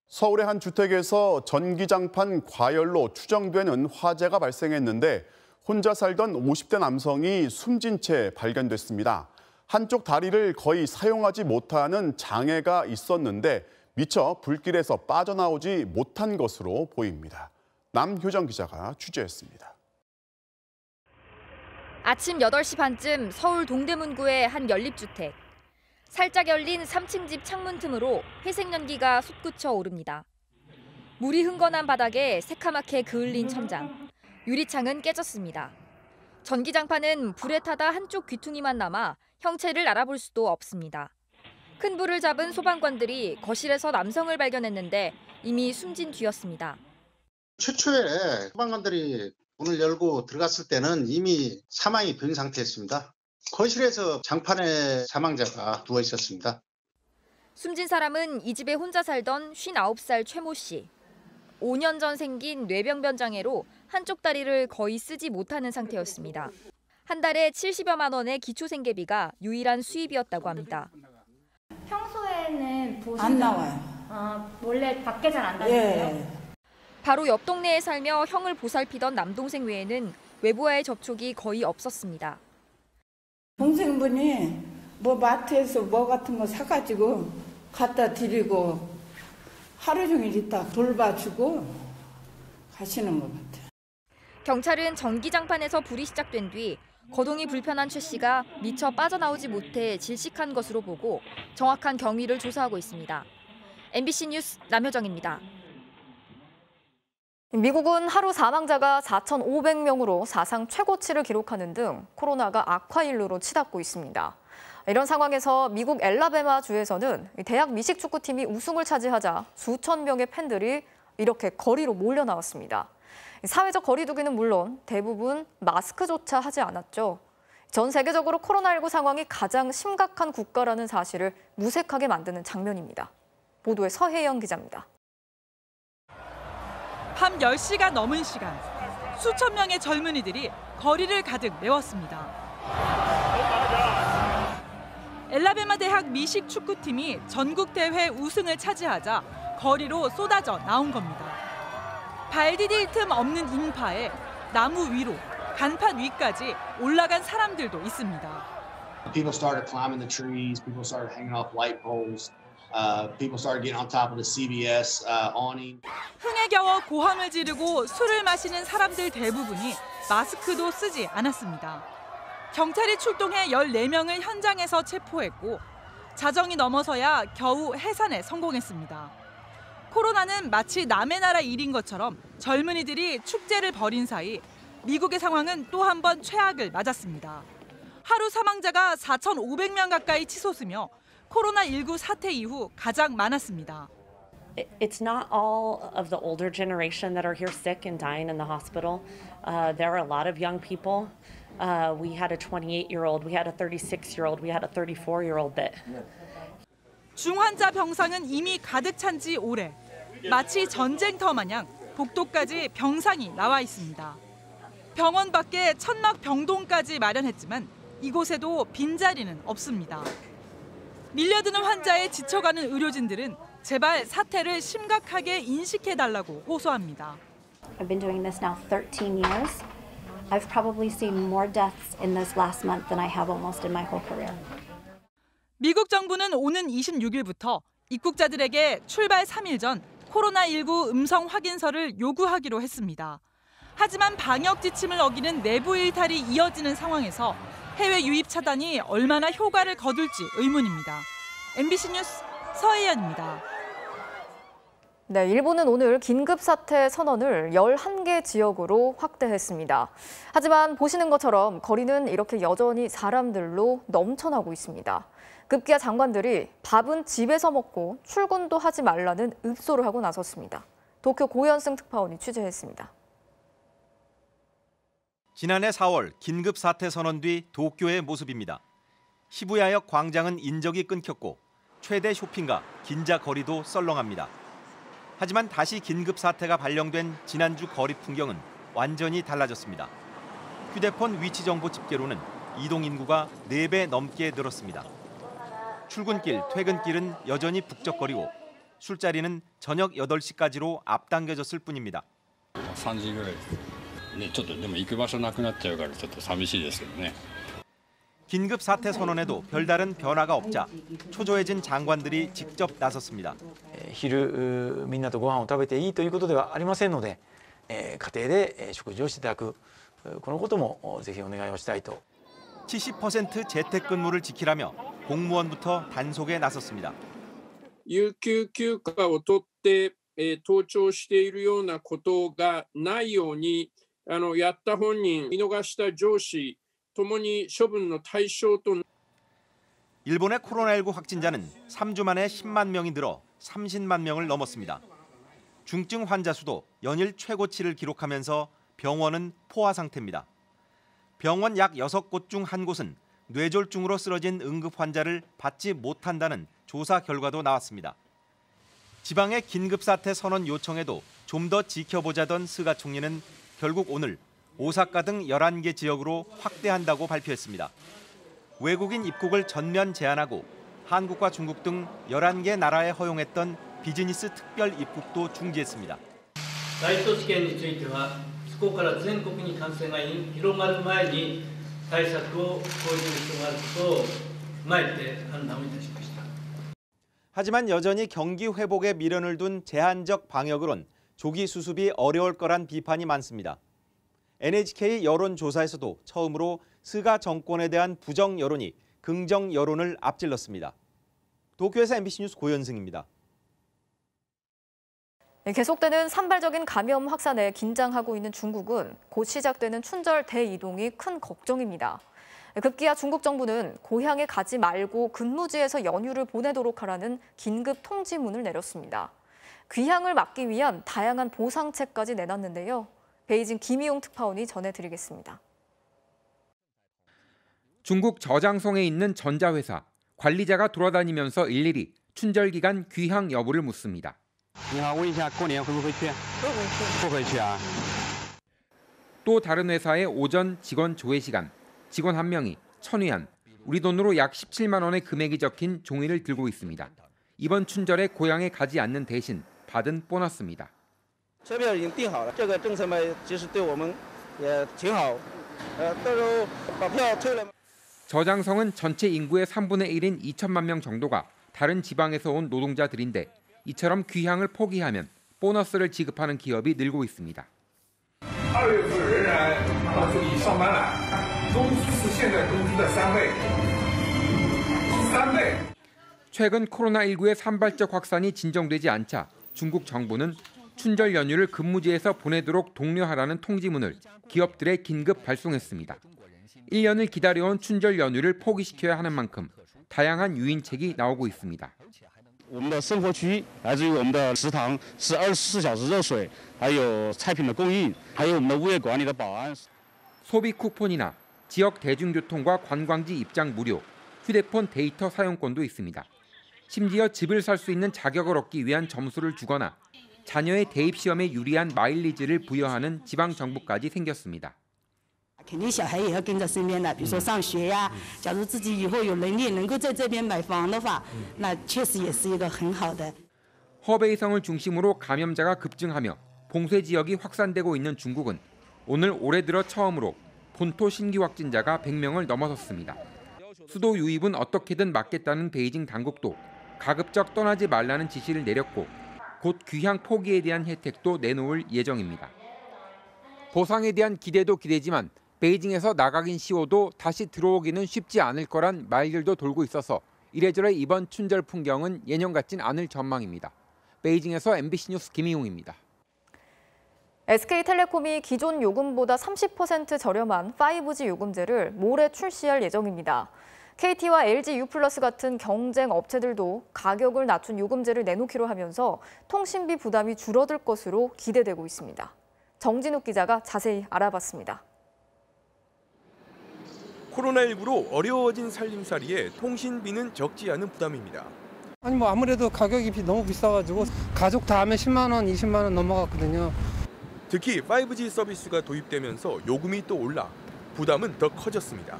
서울의 한 주택에서 전기장판 과열로 추정되는 화재가 발생했는데 혼자 살던 50대 남성이 숨진 채 발견됐습니다. 한쪽 다리를 거의 사용하지 못하는 장애가 있었는데 미처 불길에서 빠져나오지 못한 것으로 보입니다. 남효정 기자가 취재했습니다. 아침 8시 반쯤 서울 동대문구의 한 연립주택. 살짝 열린 3층 집 창문 틈으로 회색 연기가 솟구쳐 오릅니다. 물이 흥건한 바닥에 새카맣게 그을린 천장. 유리창은 깨졌습니다. 전기장판은 불에 타다 한쪽 귀퉁이만 남아 형체를 알아볼 수도 없습니다. 큰 불을 잡은 소방관들이 거실에서 남성을 발견했는데 이미 숨진 뒤였습니다. 최초에 소방관들이 문을 열고 들어갔을 때는 이미 사망이 된 상태였습니다. 거실에서 장판에 사망자가 누워 있었습니다. 숨진 사람은 이 집에 혼자 살던 59살 최모 씨. 5년 전 생긴 뇌병변 장애로 한쪽 다리를 거의 쓰지 못하는 상태였습니다. 한 달에 70여만 원의 기초생계비가 유일한 수입이었다고 합니다. 평소에는 안 나와요. 원래 밖에 잘 안 다니세요? 예. 바로 옆 동네에 살며 형을 보살피던 남동생 외에는 외부와의 접촉이 거의 없었습니다. 동생분이 뭐 마트에서 뭐 같은 거 사가지고 갖다 드리고 하루 종일 있다 돌봐주고 가시는 것 같아요. 경찰은 전기장판에서 불이 시작된 뒤 거동이 불편한 최 씨가 미처 빠져나오지 못해 질식한 것으로 보고 정확한 경위를 조사하고 있습니다. MBC 뉴스 남효정입니다. 미국은 하루 사망자가 4,500명으로 사상 최고치를 기록하는 등 코로나가 악화일로로 치닫고 있습니다. 이런 상황에서 미국 엘라베마 주에서는 대학 미식축구팀이 우승을 차지하자 수천 명의 팬들이 이렇게 거리로 몰려 나왔습니다. 사회적 거리두기는 물론 대부분 마스크조차 하지 않았죠. 전 세계적으로 코로나19 상황이 가장 심각한 국가라는 사실을 무색하게 만드는 장면입니다. 보도에 서혜영 기자입니다. 밤 10시가 넘은 시간, 수천 명의 젊은이들이 거리를 가득 메웠습니다. 엘라베마 대학 미식 축구팀이 전국 대회 우승을 차지하자 거리로 쏟아져 나온 겁니다. 발 디딜 틈 없는 인파에 나무 위로, 간판 위까지 올라간 사람들도 있습니다. People started climbing the trees. People started hanging off light poles. People started getting on top of the CBS awning. 흥에 겨워 고함을 지르고 술을 마시는 사람들 대부분이 마스크도 쓰지 않았습니다. 경찰이 출동해 14명을 현장에서 체포했고 자정이 넘어서야 겨우 해산에 성공했습니다. 코로나는 마치 남의 나라 일인 것처럼 젊은이들이 축제를 벌인 사이 미국의 상황은 또 한 번 최악을 맞았습니다. 하루 사망자가 4,500명 가까이 치솟으며 코로나19 사태 이후 가장 많았습니다. It's not all of the older generation that are here sick and dying in the hospital. There are a lot of young people. We had a 28-year-old, we had a 36-year-old, we had a 34-year-old that. 중환자 병상은 이미 가득 찬 지 오래. 마치 전쟁터 마냥 복도까지 병상이 나와 있습니다. 병원 밖에 천막 병동까지 마련했지만 이곳에도 빈자리는 없습니다. 밀려드는 환자에 지쳐가는 의료진들은 제발 사태를 심각하게 인식해달라고 호소합니다. I've been doing this now 13 years. I've probably seen more deaths in this last month than I have almost in my whole career. 미국 정부는 오는 26일부터 입국자들에게 출발 3일 전 코로나19 음성 확인서를 요구하기로 했습니다. 하지만 방역 지침을 어기는 내부 일탈이 이어지는 상황에서 해외 유입 차단이 얼마나 효과를 거둘지 의문입니다. MBC 뉴스 서혜연입니다. 네, 일본은 오늘 긴급사태 선언을 11개 지역으로 확대했습니다. 하지만 보시는 것처럼 거리는 이렇게 여전히 사람들로 넘쳐나고 있습니다. 급기야 장관들이 밥은 집에서 먹고 출근도 하지 말라는 읍소를 하고 나섰습니다. 도쿄 고현승 특파원이 취재했습니다. 지난해 4월 긴급 사태 선언 뒤 도쿄의 모습입니다. 시부야역 광장은 인적이 끊겼고 최대 쇼핑가 긴자 거리도 썰렁합니다. 하지만 다시 긴급 사태가 발령된 지난주 거리 풍경은 완전히 달라졌습니다. 휴대폰 위치 정보 집계로는 이동 인구가 4배 넘게 늘었습니다. 출근길, 퇴근길은 여전히 북적거리고 술자리는 저녁 8시까지로 앞당겨졌을 뿐입니다. 3時ぐらいね、ちょっとでも行く場所なくなっちゃうからちょっと寂しいですけどね。 긴급 사태 선언에도 별다른 변화가 없자 초조해진 장관들이 직접 나섰습니다. 昼みんなとご飯を食べていいということではありませんので、家庭で食事をしていただくこのこともぜひお願いをしたいと。 70% 재택근무를 지키라며 공무원부터 단속에 나섰습니다. 有給休暇を取って盗聴しているようなことがないようにやった本人、見逃した上司 일본의 코로나19 확진자는 3주 만에 10만 명이 늘어 30만 명을 넘었습니다. 중증 환자 수도 연일 최고치를 기록하면서 병원은 포화 상태입니다. 병원 약 6곳 중 한 곳은 뇌졸중으로 쓰러진 응급 환자를 받지 못한다는 조사 결과도 나왔습니다. 지방의 긴급사태 선언 요청에도 좀 더 지켜보자던 스가 총리는 결국 오늘 오사카 등 11개 지역으로 확대한다고 발표했습니다. 외국인 입국을 전면 제한하고 한국과 중국 등 11개 나라에 허용했던 비즈니스 특별 입국도 중지했습니다. 大都市圏についてはそこから全国に感染が広がる前に対策を講じる必要があることを踏まえて判断をいたしました. 하지만 여전히 경기 회복에 미련을 둔 제한적 방역으론 조기 수습이 어려울 거란 비판이 많습니다. NHK 여론조사에서도 처음으로 스가 정권에 대한 부정 여론이 긍정 여론을 앞질렀습니다. 도쿄에서 MBC 뉴스 고현승입니다. 계속되는 산발적인 감염 확산에 긴장하고 있는 중국은 곧 시작되는 춘절 대이동이 큰 걱정입니다. 급기야 중국 정부는 고향에 가지 말고 근무지에서 연휴를 보내도록 하라는 긴급 통지문을 내렸습니다. 귀향을 막기 위한 다양한 보상책까지 내놨는데요. 베이징 김희용 특파원이 전해드리겠습니다. 중국 저장성에 있는 전자회사 관리자가 돌아다니면서 일일이 춘절 기간 귀향 여부를 묻습니다. 또 다른 회사의 오전 직원 조회 시간, 직원 한 명이 1,000위안, 우리 돈으로 약 17만 원의 금액이 적힌 종이를 들고 있습니다. 이번 춘절에 고향에 가지 않는 대신 받은 보너스입니다. 저장성은 전체 인구의 3분의 1인 2천만 명 정도가 다른 지방에서 온 노동자들인데 이처럼 귀향을 포기하면 보너스를 지급하는 기업이 늘고 있습니다. 최근 코로나19의 산발적 확산이 진정되지 않자 중국 정부는 춘절 연휴를 근무지에서 보내도록 독려하라는 통지문을 기업들에 긴급 발송했습니다. 1년을 기다려온 춘절 연휴를 포기시켜야 하는 만큼 다양한 유인책이 나오고 있습니다. 我们的生活区来自于我们的食堂是24小时热水，还有菜品的供应，还有我们的物业管理的保安。 소비 쿠폰이나 지역 대중교통과 관광지 입장 무료, 휴대폰 데이터 사용권도 있습니다. 심지어 집을 살 수 있는 자격을 얻기 위한 점수를 주거나 자녀의 대입 시험에 유리한 마일리지를 부여하는 지방 정부까지 생겼습니다. 肯定小孩也要跟在身边的，比如说上学呀。假如自己以后有能力能够在这边买房的话，那确实也是一个很好的。 허베이성을 중심으로 감염자가 급증하며 봉쇄 지역이 확산되고 있는 중국은 오늘 올해 들어 처음으로 본토 신규 확진자가 100명을 넘어섰습니다. 수도 유입은 어떻게든 막겠다는 베이징 당국도 가급적 떠나지 말라는 지시를 내렸고 곧 귀향 포기에 대한 혜택도 내놓을 예정입니다. 보상에 대한 기대도 기대지만 베이징에서 나가긴 쉬워도 다시 들어오기는 쉽지 않을 거란 말들도 돌고 있어서 이래저래 이번 춘절 풍경은 예년 같진 않을 전망입니다. 베이징에서 MBC 뉴스 김희용입니다. SK텔레콤이 기존 요금보다 30% 저렴한 5G 요금제를 모레 출시할 예정입니다. KT와 LG U+ 같은 경쟁 업체들도 가격을 낮춘 요금제를 내놓기로 하면서 통신비 부담이 줄어들 것으로 기대되고 있습니다. 정진욱 기자가 자세히 알아봤습니다. 코로나19로 어려워진 살림살이에 통신비는 적지 않은 부담입니다. 아니 뭐 아무래도 가격이 너무 비싸가지고 가족 다 하면 10만 원, 20만 원 넘어갔거든요. 특히 5G 서비스가 도입되면서 요금이 또 올라 부담은 더 커졌습니다.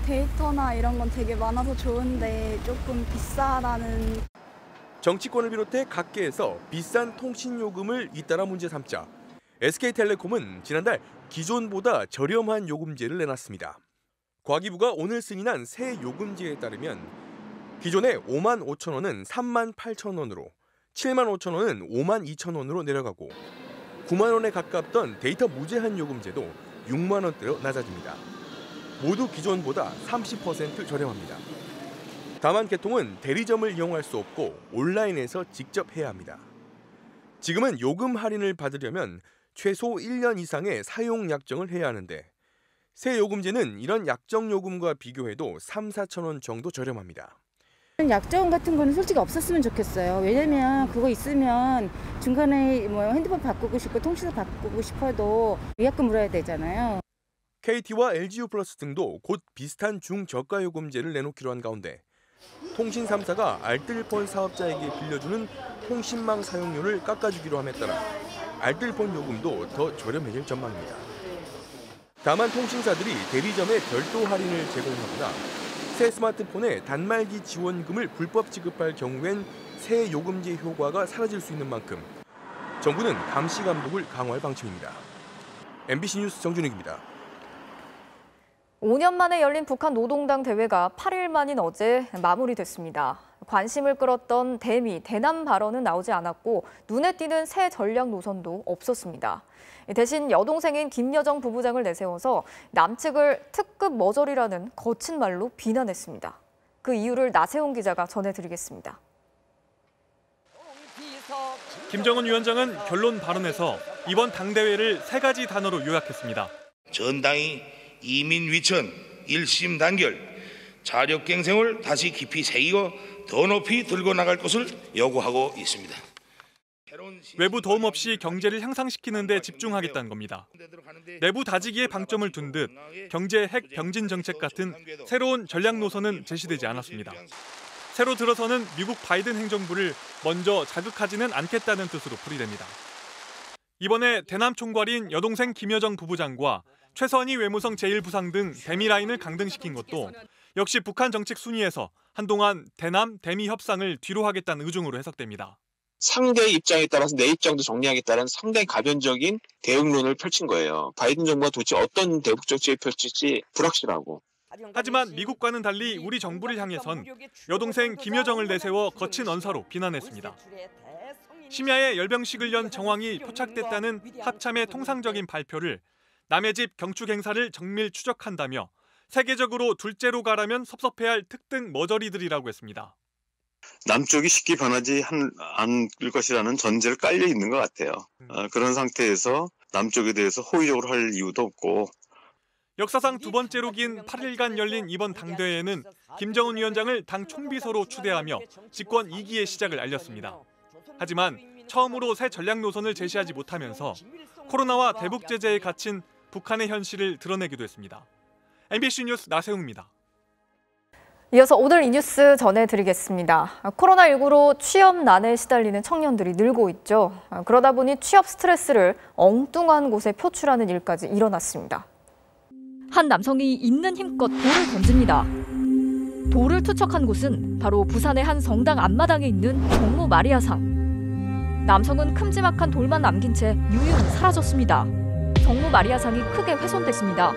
데이터나 이런 건 되게 많아서 좋은데 조금 비싸다는. 정치권을 비롯해 각계에서 비싼 통신 요금을 잇따라 문제 삼자 SK텔레콤은 지난달 기존보다 저렴한 요금제를 내놨습니다. 과기부가 오늘 승인한 새 요금제에 따르면 기존의 5만 5천 원은 3만 8천 원으로 7만 5천 원은 5만 2천 원으로 내려가고 9만 원에 가깝던 데이터 무제한 요금제도 6만 원대로 낮아집니다. 모두 기존보다 30% 저렴합니다. 다만 개통은 대리점을 이용할 수 없고 온라인에서 직접 해야 합니다. 지금은 요금 할인을 받으려면 최소 1년 이상의 사용 약정을 해야 하는데 새 요금제는 이런 약정 요금과 비교해도 3, 4천 원 정도 저렴합니다. 약정 같은 거는 솔직히 없었으면 좋겠어요. 왜냐면 그거 있으면 중간에 뭐 핸드폰 바꾸고 싶고 통신사 바꾸고 싶어도 위약금 물어야 되잖아요. KT와 LG U+ 등도 곧 비슷한 중저가 요금제를 내놓기로 한 가운데 통신 3사가 알뜰폰 사업자에게 빌려주는 통신망 사용료를 깎아주기로 함에 따라 알뜰폰 요금도 더 저렴해질 전망입니다. 다만 통신사들이 대리점에 별도 할인을 제공하거나 새 스마트폰에 단말기 지원금을 불법 지급할 경우엔 새 요금제 효과가 사라질 수 있는 만큼 정부는 감시 감독을 강화할 방침입니다. MBC 뉴스 정준익입니다. 5년 만에 열린 북한 노동당 대회가 8일 만인 어제 마무리됐습니다. 관심을 끌었던 대미, 대남 발언은 나오지 않았고 눈에 띄는 새 전략 노선도 없었습니다. 대신 여동생인 김여정 부부장을 내세워서 남측을 특급 머저리라는 거친 말로 비난했습니다. 그 이유를 나세훈 기자가 전해드리겠습니다. 김정은 위원장은 결론 발언에서 이번 당대회를 3가지 단어로 요약했습니다. 전당이 이민 위천, 일심 단결, 자력갱생을 다시 깊이 새기고 더 높이 들고 나갈 것을 요구하고 있습니다. 외부 도움 없이 경제를 향상시키는 데 집중하겠다는 겁니다. 내부 다지기에 방점을 둔 듯 경제 핵 병진 정책 같은 새로운 전략 노선은 제시되지 않았습니다. 새로 들어서는 미국 바이든 행정부를 먼저 자극하지는 않겠다는 뜻으로 풀이됩니다. 이번에 대남 총괄인 여동생 김여정 부부장과 최선희 외무성 제1부상 등 대미 라인을 강등시킨 것도 역시 북한 정책 순위에서 한동안 대남, 대미 협상을 뒤로 하겠다는 의중으로 해석됩니다. 상대의 입장에 따라서 내 입장도 정리하겠다는 상당히 가변적인 대응론을 펼친 거예요. 바이든 정부가 도대체 어떤 대북 정책을 펼칠지 불확실하고. 하지만 미국과는 달리 우리 정부를 향해선 여동생 김여정을 내세워 거친 언사로 비난했습니다. 심야에 열병식을 연 정황이 포착됐다는 합참의 통상적인 발표를 남의 집 경축 행사를 정밀 추적한다며 세계적으로 둘째로 가라면 섭섭해할 특등 머저리들이라고 했습니다. 남쪽이 쉽게 변하지 않을 것이라는 전제를 깔려 있는 것 같아요. 그런 상태에서 남쪽에 대해서 호의적으로 할 이유도 없고. 역사상 두 번째로 긴 8일간 열린 이번 당대회에는 김정은 위원장을 당 총비서로 추대하며 집권 2기의 시작을 알렸습니다. 하지만 처음으로 새 전략 노선을 제시하지 못하면서 코로나와 대북 제재에 갇힌 북한의 현실을 드러내기도 했습니다. MBC 뉴스 나세웅입니다. 이어서 오늘 이 뉴스 전해드리겠습니다. 코로나19로 취업난에 시달리는 청년들이 늘고 있죠. 그러다 보니 취업 스트레스를 엉뚱한 곳에 표출하는 일까지 일어났습니다. 한 남성이 있는 힘껏 돌을 던집니다. 돌을 투척한 곳은 바로 부산의 한 성당 앞마당에 있는 정무 마리아상. 남성은 큼지막한 돌만 남긴 채 유유히 사라졌습니다. 정무 마리아상이 크게 훼손됐습니다.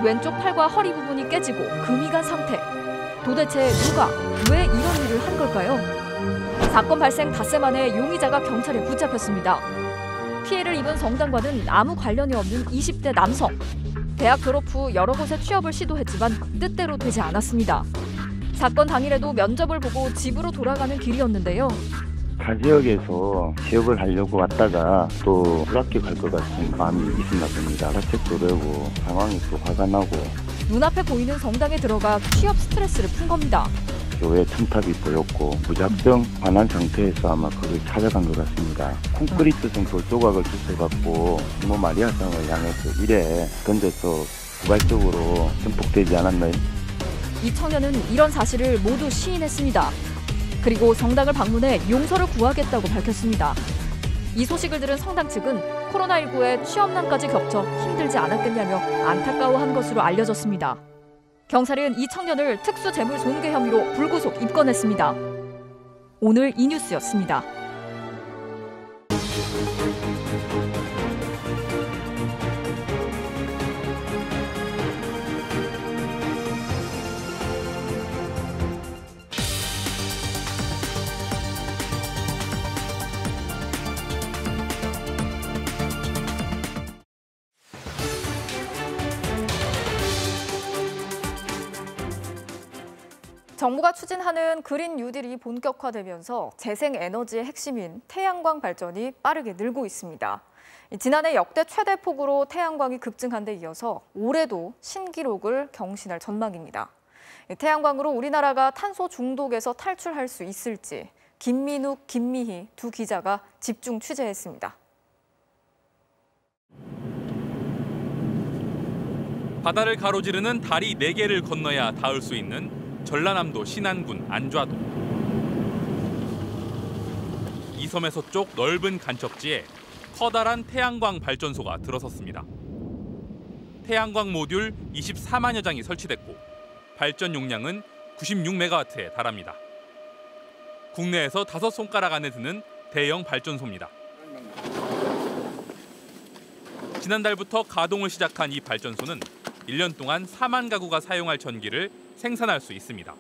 왼쪽 팔과 허리 부분이 깨지고 금이 간 상태. 도대체 누가 왜 이런 일을 한 걸까요? 사건 발생 닷새 만에 용의자가 경찰에 붙잡혔습니다. 피해를 입은 성당과는 아무 관련이 없는 20대 남성. 대학 졸업 후 여러 곳에 취업을 시도했지만 뜻대로 되지 않았습니다. 사건 당일에도 면접을 보고 집으로 돌아가는 길이었는데요. 타 지역에서 취업을 하려고 왔다가 또 불합격 할 것 같은 마음이 있었나 봅니다. 자책도 되고 상황이 또 화가 나고 눈앞에 보이는 성당에 들어가 취업 스트레스를 푼 겁니다. 교회 틈탑이 보였고 무작정 화난 상태에서 아마 거길 찾아간 것 같습니다. 콘크리트성 돌조각을 주워갖고 뭐 마리아성을 향해서 이래 던져서 부발적으로 전폭되지 않았나요? 이 청년은 이런 사실을 모두 시인했습니다. 그리고 성당을 방문해 용서를 구하겠다고 밝혔습니다. 이 소식을 들은 성당 측은 코로나19에 취업난까지 겹쳐 힘들지 않았겠냐며 안타까워한 것으로 알려졌습니다. 경찰은 이 청년을 특수재물손괴 혐의로 불구속 입건했습니다. 오늘 이 뉴스였습니다. 정부가 추진하는 그린 뉴딜이 본격화되면서 재생에너지의 핵심인 태양광 발전이 빠르게 늘고 있습니다. 지난해 역대 최대 폭으로 태양광이 급증한 데 이어서 올해도 신기록을 경신할 전망입니다. 태양광으로 우리나라가 탄소 중독에서 탈출할 수 있을지 김민욱, 김미희 두 기자가 집중 취재했습니다. 바다를 가로지르는 다리 4개를 건너야 닿을 수 있는 전라남도 신안군 안좌도. 이 섬의 서쪽 넓은 간척지에 커다란 태양광 발전소가 들어섰습니다. 태양광 모듈 24만여 장이 설치됐고 발전 용량은 96메가와트에 달합니다. 국내에서 5손가락 안에 드는 대형 발전소입니다. 지난달부터 가동을 시작한 이 발전소는 1년 동안 4만 가구가 사용할 전기를 생산할 수 있습니다.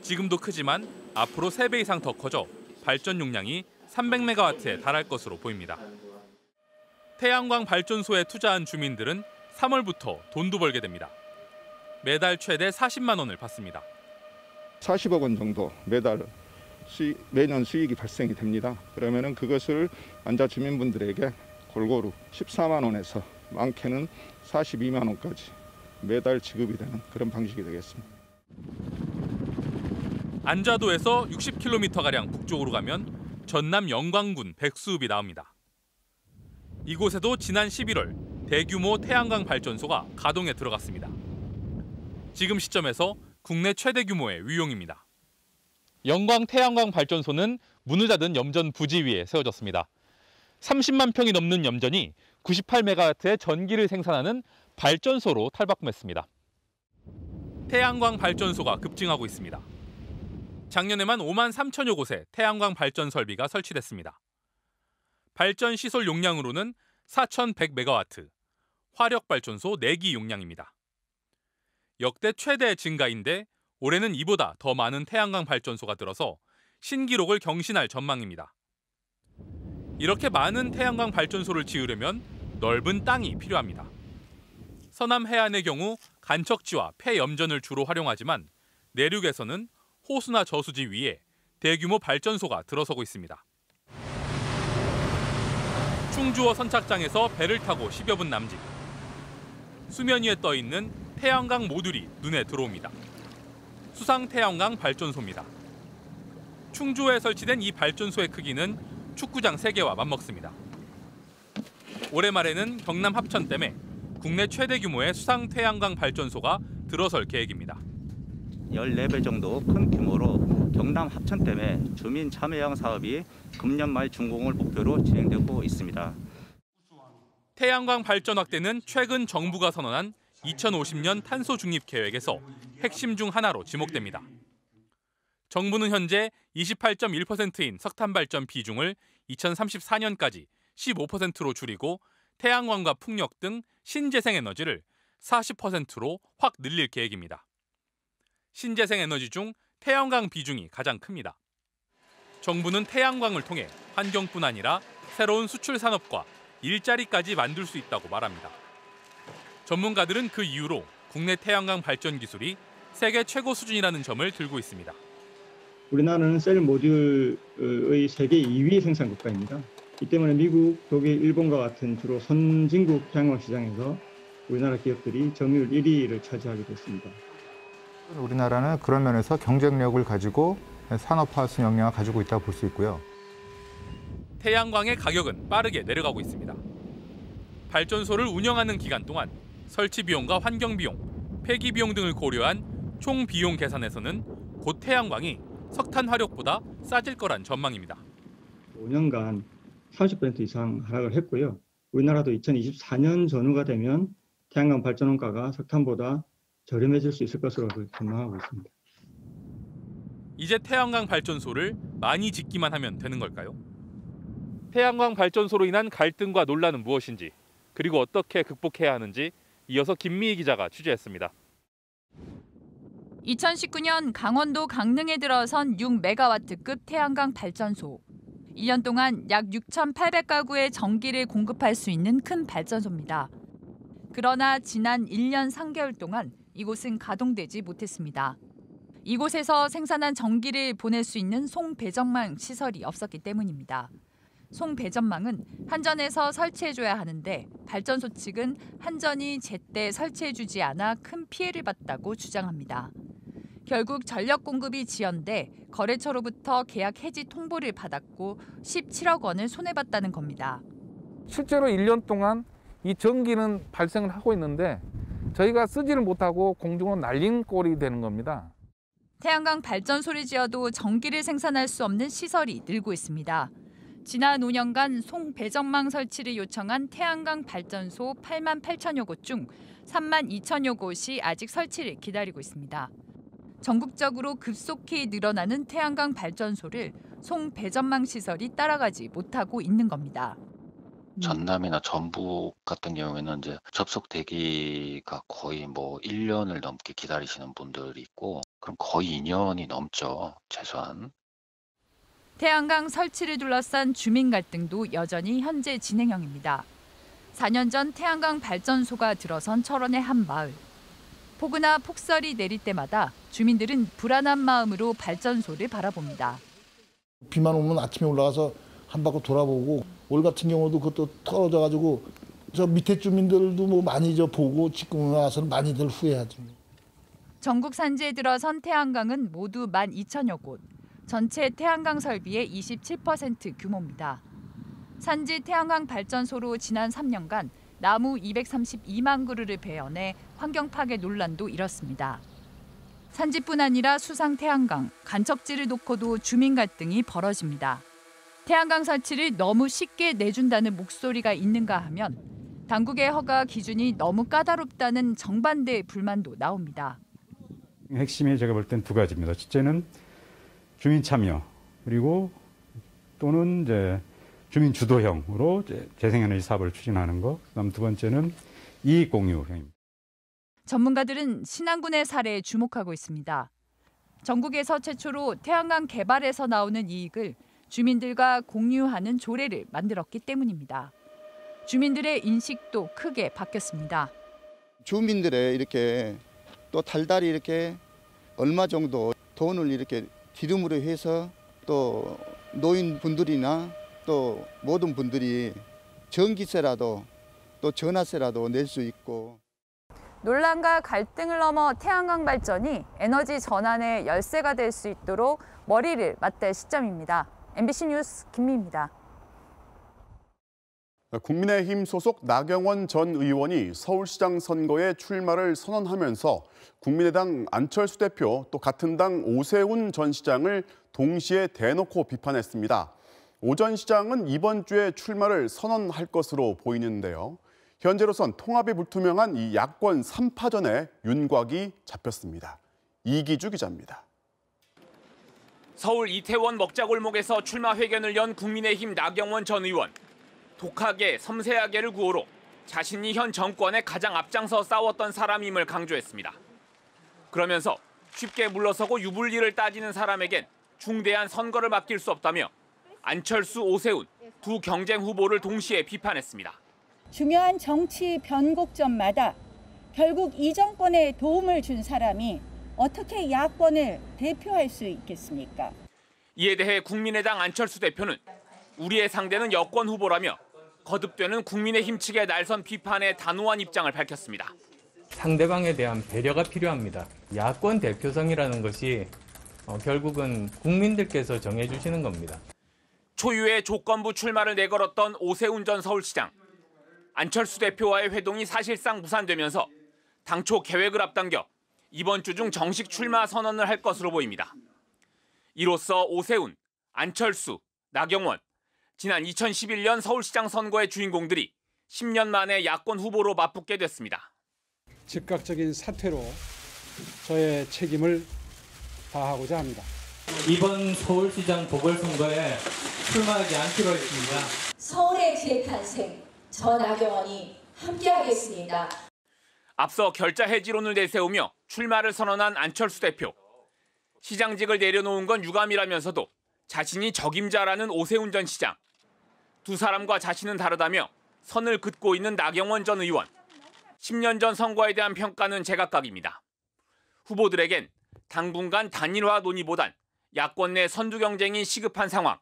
지금도 크지만 앞으로 3배 이상 더 커져 발전 용량이 300메가와트에 달할 것으로 보입니다. 태양광 발전소에 투자한 주민들은 3월부터 돈도 벌게 됩니다. 매달 최대 40만 원을 받습니다. 40억 원 정도 매년 수익이 발생이 됩니다. 그러면은 그것을 안좌 주민분들에게 골고루 14만 원에서 많게는 42만 원까지 매달 지급이 되는 그런 방식이 되겠습니다. 안좌도에서 60km가량 북쪽으로 가면 전남 영광군 백수읍이 나옵니다. 이곳에도 지난 11월 대규모 태양광 발전소가 가동에 들어갔습니다. 지금 시점에서 국내 최대 규모의 위용입니다. 영광 태양광 발전소는 문을 닫은 염전 부지 위에 세워졌습니다. 30만 평이 넘는 염전이 98메가와트의 전기를 생산하는 발전소로 탈바꿈했습니다. 태양광 발전소가 급증하고 있습니다. 작년에만 5만 3천여 곳에 태양광 발전 설비가 설치됐습니다. 발전 시설 용량으로는 4,100메가와트, 화력 발전소 4기 용량입니다. 역대 최대 증가인데 올해는 이보다 더 많은 태양광 발전소가 들어서 신기록을 경신할 전망입니다. 이렇게 많은 태양광 발전소를 지으려면 넓은 땅이 필요합니다. 서남 해안의 경우 간척지와 폐염전을 주로 활용하지만 내륙에서는 호수나 저수지 위에 대규모 발전소가 들어서고 있습니다. 충주어 선착장에서 배를 타고 10여 분 남짓. 수면 위에 떠 있는 태양광 모듈이 눈에 들어옵니다. 수상 태양광 발전소입니다. 충주에 설치된 이 발전소의 크기는 축구장 3개와 맞먹습니다. 올해 말에는 경남 합천댐에 국내 최대 규모의 수상 태양광 발전소가 들어설 계획입니다. 14배 정도 큰 규모로 경남 합천댐에 주민 참여형 사업이 금년 말 준공을 목표로 진행되고 있습니다. 태양광 발전 확대는 최근 정부가 선언한 2050년 탄소 중립 계획에서 핵심 중 하나로 지목됩니다. 정부는 현재 28.1%인 석탄 발전 비중을 2034년까지 15%로 줄이고 태양광과 풍력 등 신재생에너지를 40%로 확 늘릴 계획입니다. 신재생에너지 중 태양광 비중이 가장 큽니다. 정부는 태양광을 통해 환경뿐 아니라 새로운 수출 산업과 일자리까지 만들 수 있다고 말합니다. 전문가들은 그 이유로 국내 태양광 발전 기술이 세계 최고 수준이라는 점을 들고 있습니다. 우리나라는 셀 모듈의 세계 2위 생산 국가입니다. 이 때문에 미국, 독일, 일본과 같은 주로 선진국 태양광 시장에서 우리나라 기업들이 점유율 1위를 차지하게 됐습니다. 우리나라는 그런 면에서 경쟁력을 가지고 산업화 역량을 가지고 있다고 볼 수 있고요. 태양광의 가격은 빠르게 내려가고 있습니다. 발전소를 운영하는 기간 동안 설치 비용과 환경 비용, 폐기 비용 등을 고려한 총 비용 계산에서는 곧 태양광이 석탄 화력보다 싸질 거란 전망입니다. 5년간 30% 이상 하락을 했고요. 우리나라도 2024년 전후가 되면 태양광 발전원가가 석탄보다 저렴해질 수 있을 것으로 전망하고 있습니다. 이제 태양광 발전소를 많이 짓기만 하면 되는 걸까요? 태양광 발전소로 인한 갈등과 논란은 무엇인지, 그리고 어떻게 극복해야 하는지 이어서 김미희 기자가 취재했습니다. 2019년 강원도 강릉에 들어선 6메가와트급 태양광 발전소. 1년 동안 약 6,800가구의 전기를 공급할 수 있는 큰 발전소입니다. 그러나 지난 1년 3개월 동안 이곳은 가동되지 못했습니다. 이곳에서 생산한 전기를 보낼 수 있는 송배전망 시설이 없었기 때문입니다. 송배전망은 한전에서 설치해줘야 하는데 발전소 측은 한전이 제때 설치해주지 않아 큰 피해를 봤다고 주장합니다. 결국 전력 공급이 지연돼 거래처로부터 계약 해지 통보를 받았고 17억 원을 손해봤다는 겁니다. 실제로 1년 동안 이 전기는 발생을 하고 있는데 저희가 쓰지를 못하고 공중으로 날린 꼴이 되는 겁니다. 태양광 발전소를 지어도 전기를 생산할 수 없는 시설이 늘고 있습니다. 지난 5년간 송배전망 설치를 요청한 태양광 발전소 8만 8천여 곳 중 3만 2천여 곳이 아직 설치를 기다리고 있습니다. 전국적으로 급속히 늘어나는 태양광 발전소를 송배전망 시설이 따라가지 못하고 있는 겁니다. 전남이나 전북 같은 경우에는 이제 접속 대기가 거의 뭐 1년을 넘게 기다리시는 분들이 있고, 그럼 거의 2년이 넘죠, 최소한. 태양광 설치를 둘러싼 주민 갈등도 여전히 현재 진행형입니다. 4년 전 태양광 발전소가 들어선 철원의 한 마을. 폭우나 폭설이 내릴 때마다 주민들은 불안한 마음으로 발전소를 바라봅니다. 비만 오면 아침에 올라가서 한 바퀴 돌아보고, 올 같은 경우도 그것도 떨어져가지고 저 밑에 주민들도 뭐 많이 보고 지금 와서는 많이들 후회하죠. 전국 산지에 들어선 태양광은 모두 12,000여 곳. 전체 태양광 설비의 27% 규모입니다. 산지 태양광 발전소로 지난 3년간 나무 232만 그루를 베어내 환경 파괴 논란도 일었습니다. 산지뿐 아니라 수상 태양광, 간척지를 놓고도 주민 갈등이 벌어집니다. 태양광 설치를 너무 쉽게 내준다는 목소리가 있는가 하면 당국의 허가 기준이 너무 까다롭다는 정반대의 불만도 나옵니다. 핵심이 제가 볼 땐 두 가지입니다. 첫째는 주민 참여, 그리고 또는 이제 주민 주도형으로 재생에너지 사업을 추진하는 것. 그다음 두 번째는 이익 공유형입니다. 전문가들은 신안군의 사례에 주목하고 있습니다. 전국에서 최초로 태양광 개발에서 나오는 이익을 주민들과 공유하는 조례를 만들었기 때문입니다. 주민들의 인식도 크게 바뀌었습니다. 주민들의 이렇게 또 달달이 이렇게 얼마 정도 돈을 이렇게 기름으로 해서 또 노인분들이나 또 모든 분들이 전기세라도 또 전화세라도 낼 수 있고. 논란과 갈등을 넘어 태양광 발전이 에너지 전환의 열쇠가 될 수 있도록 머리를 맞댈 시점입니다. MBC 뉴스 김미희입니다. 국민의힘 소속 나경원 전 의원이 서울시장 선거에 출마를 선언하면서 국민의당 안철수 대표, 또 같은 당 오세훈 전 시장을 동시에 대놓고 비판했습니다. 오 전 시장은 이번 주에 출마를 선언할 것으로 보이는데요. 현재로선 통합이 불투명한 이 야권 3파전에 윤곽이 잡혔습니다. 이기주 기자입니다. 서울 이태원 먹자골목에서 출마 회견을 연 국민의힘 나경원 전 의원. 독하게 섬세하게를 구호로 자신이 현 정권에 가장 앞장서 싸웠던 사람임을 강조했습니다. 그러면서 쉽게 물러서고 유불리를 따지는 사람에겐 중대한 선거를 맡길 수 없다며 안철수, 오세훈 두 경쟁 후보를 동시에 비판했습니다. 중요한 정치 변곡점마다 결국 이 정권에 도움을 준 사람이 어떻게 야권을 대표할 수 있겠습니까? 이에 대해 국민의당 안철수 대표는 우리의 상대는 여권 후보라며 거듭되는 국민의힘 측의 날선 비판에 단호한 입장을 밝혔습니다. 상대방에 대한 배려가 필요합니다. 야권 대표성이라는 것이 결국은 국민들께서 정해주시는 겁니다. 초유의 조건부 출마를 내걸었던 오세훈 전 서울시장. 안철수 대표와의 회동이 사실상 무산되면서 당초 계획을 앞당겨 이번 주 중 정식 출마 선언을 할 것으로 보입니다. 이로써 오세훈, 안철수, 나경원, 지난 2011년 서울시장 선거의 주인공들이 10년 만에 야권 후보로 맞붙게 됐습니다. 즉각적인 사퇴로 저의 책임을 다하고자 합니다. 이번 서울시장 보궐선거에 출마하지 않기로 했습니다. 서울의 재탄생, 저 나경원이 함께하겠습니다. 앞서 결자 해지론을 내세우며 출마를 선언한 안철수 대표. 시장직을 내려놓은 건 유감이라면서도 자신이 적임자라는 오세훈 전 시장. 두 사람과 자신은 다르다며 선을 긋고 있는 나경원 전 의원. 10년 전 선거에 대한 평가는 제각각입니다. 후보들에겐 당분간 단일화 논의보단 야권 내 선두 경쟁이 시급한 상황.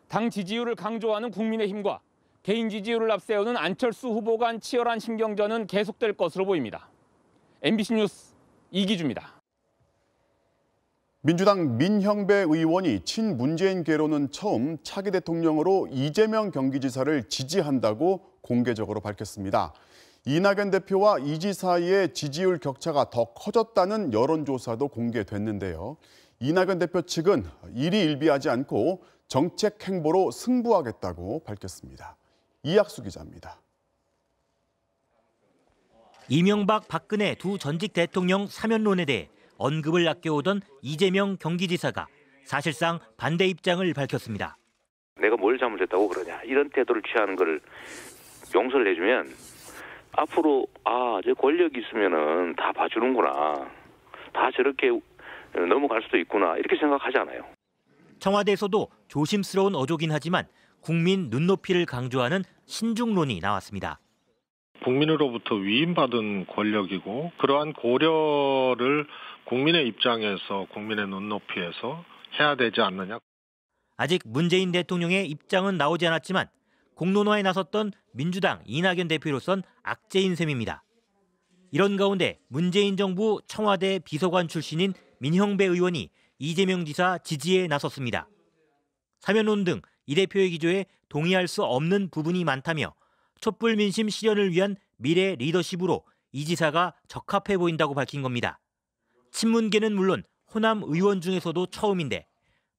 당 지지율을 강조하는 국민의힘과 개인 지지율을 앞세우는 안철수 후보 간 치열한 신경전은 계속될 것으로 보입니다. MBC 뉴스 이기주입니다. 민주당 민형배 의원이 친문재인계로는 처음 차기 대통령으로 이재명 경기지사를 지지한다고 공개적으로 밝혔습니다. 이낙연 대표와 이 지 사이의 지지율 격차가 더 커졌다는 여론조사도 공개됐는데요. 이낙연 대표 측은 일희일비하지 않고 정책 행보로 승부하겠다고 밝혔습니다. 이학수 기자입니다. 이명박, 박근혜 두 전직 대통령 사면론에 대해 언급을 아껴오던 이재명 경기지사가 사실상 반대 입장을 밝혔습니다. 내가 뭘 잘못했다고 그러냐 이런 태도를 취하는 걸 용서를 해주면 앞으로 저 권력이 있으면은 다 봐주는구나, 다 저렇게 넘어갈 수도 있구나 이렇게 생각하잖아요. 청와대에서도 조심스러운 어조긴 하지만 국민 눈높이를 강조하는 신중론이 나왔습니다. 국민으로부터 위임받은 권력이고 그러한 고려를 국민의 입장에서 국민의 눈높이에서 해야 되지 않느냐. 아직 문재인 대통령의 입장은 나오지 않았지만 공론화에 나섰던 민주당 이낙연 대표로선 악재인 셈입니다. 이런 가운데 문재인 정부 청와대 비서관 출신인 민형배 의원이 이재명 지사 지지에 나섰습니다. 사면론 등 이 대표의 기조에 동의할 수 없는 부분이 많다며 촛불 민심 실현을 위한 미래 리더십으로 이 지사가 적합해 보인다고 밝힌 겁니다. 친문계는 물론 호남 의원 중에서도 처음인데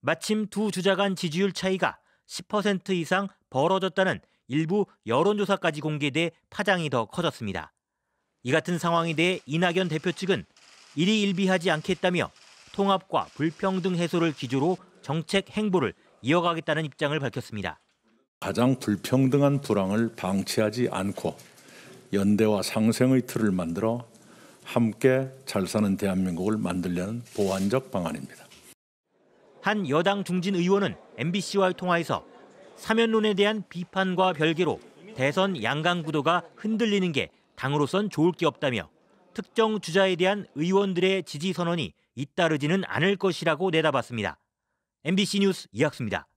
마침 두 주자 간 지지율 차이가 10% 이상 벌어졌다는 일부 여론조사까지 공개돼 파장이 더 커졌습니다. 이 같은 상황에 대해 이낙연 대표 측은 일희일비하지 않겠다며 통합과 불평등 해소를 기조로 정책 행보를 이어가겠다는 입장을 밝혔습니다. 가장 불평등한 불황을 방치하지 않고 연대와 상생의 틀을 만들어 함께 잘 사는 대한민국을 만들려는 보완적 방안입니다. 한 여당 중진 의원은 MBC와의 통화에서 사면론에 대한 비판과 별개로 대선 양강 구도가 흔들리는 게 당으로선 좋을 게 없다며 특정 주자에 대한 의원들의 지지 선언이 잇따르지는 않을 것이라고 내다봤습니다. MBC 뉴스 이학수입니다.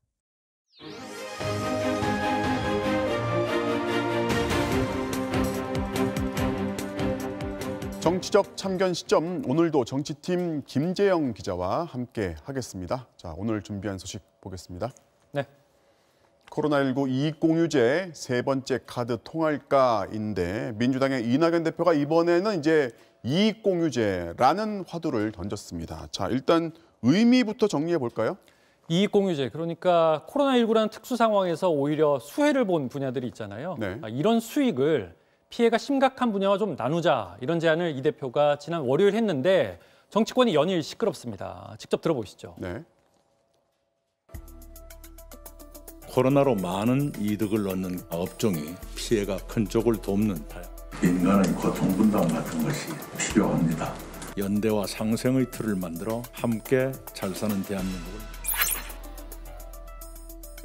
정치적 참견 시점, 오늘도 정치팀 김재영 기자와 함께 하겠습니다. 자, 오늘 준비한 소식 보겠습니다. 네. 코로나19 이익공유제 세 번째 카드 통할까인데 민주당의 이낙연 대표가 이번에는 이제 이익공유제라는 화두를 던졌습니다. 자, 일단 의미부터 정리해 볼까요? 이익공유제, 그러니까 코로나19라는 특수 상황에서 오히려 수혜를 본 분야들이 있잖아요. 네. 이런 수익을 피해가 심각한 분야와 좀 나누자, 이런 제안을 이 대표가 지난 월요일 했는데 정치권이 연일 시끄럽습니다. 직접 들어보시죠. 네. 코로나로 많은 이득을 얻는 업종이 피해가 큰 쪽을 돕는 인간의 고통 분담 같은 것이 필요합니다. 연대와 상생의 틀을 만들어 함께 잘 사는 대한민국을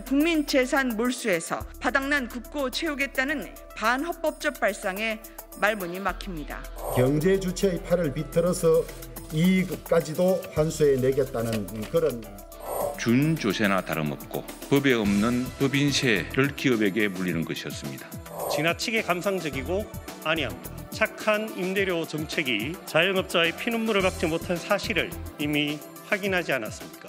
국민 재산 몰수에서 바닥난 굽고 채우겠다는 반헌법적 발상에 말문이 막힙니다. 경제 주체의 팔을 비틀어서 이익까지도 환수해 내겠다는 그런 준조세나 다름없고 법에 없는 법인세 별기업에게 물리는 것이었습니다. 지나치게 감상적이고 안이합니다. 착한 임대료 정책이 자영업자의 피눈물을 막지 못한 사실을 이미 확인하지 않았습니까?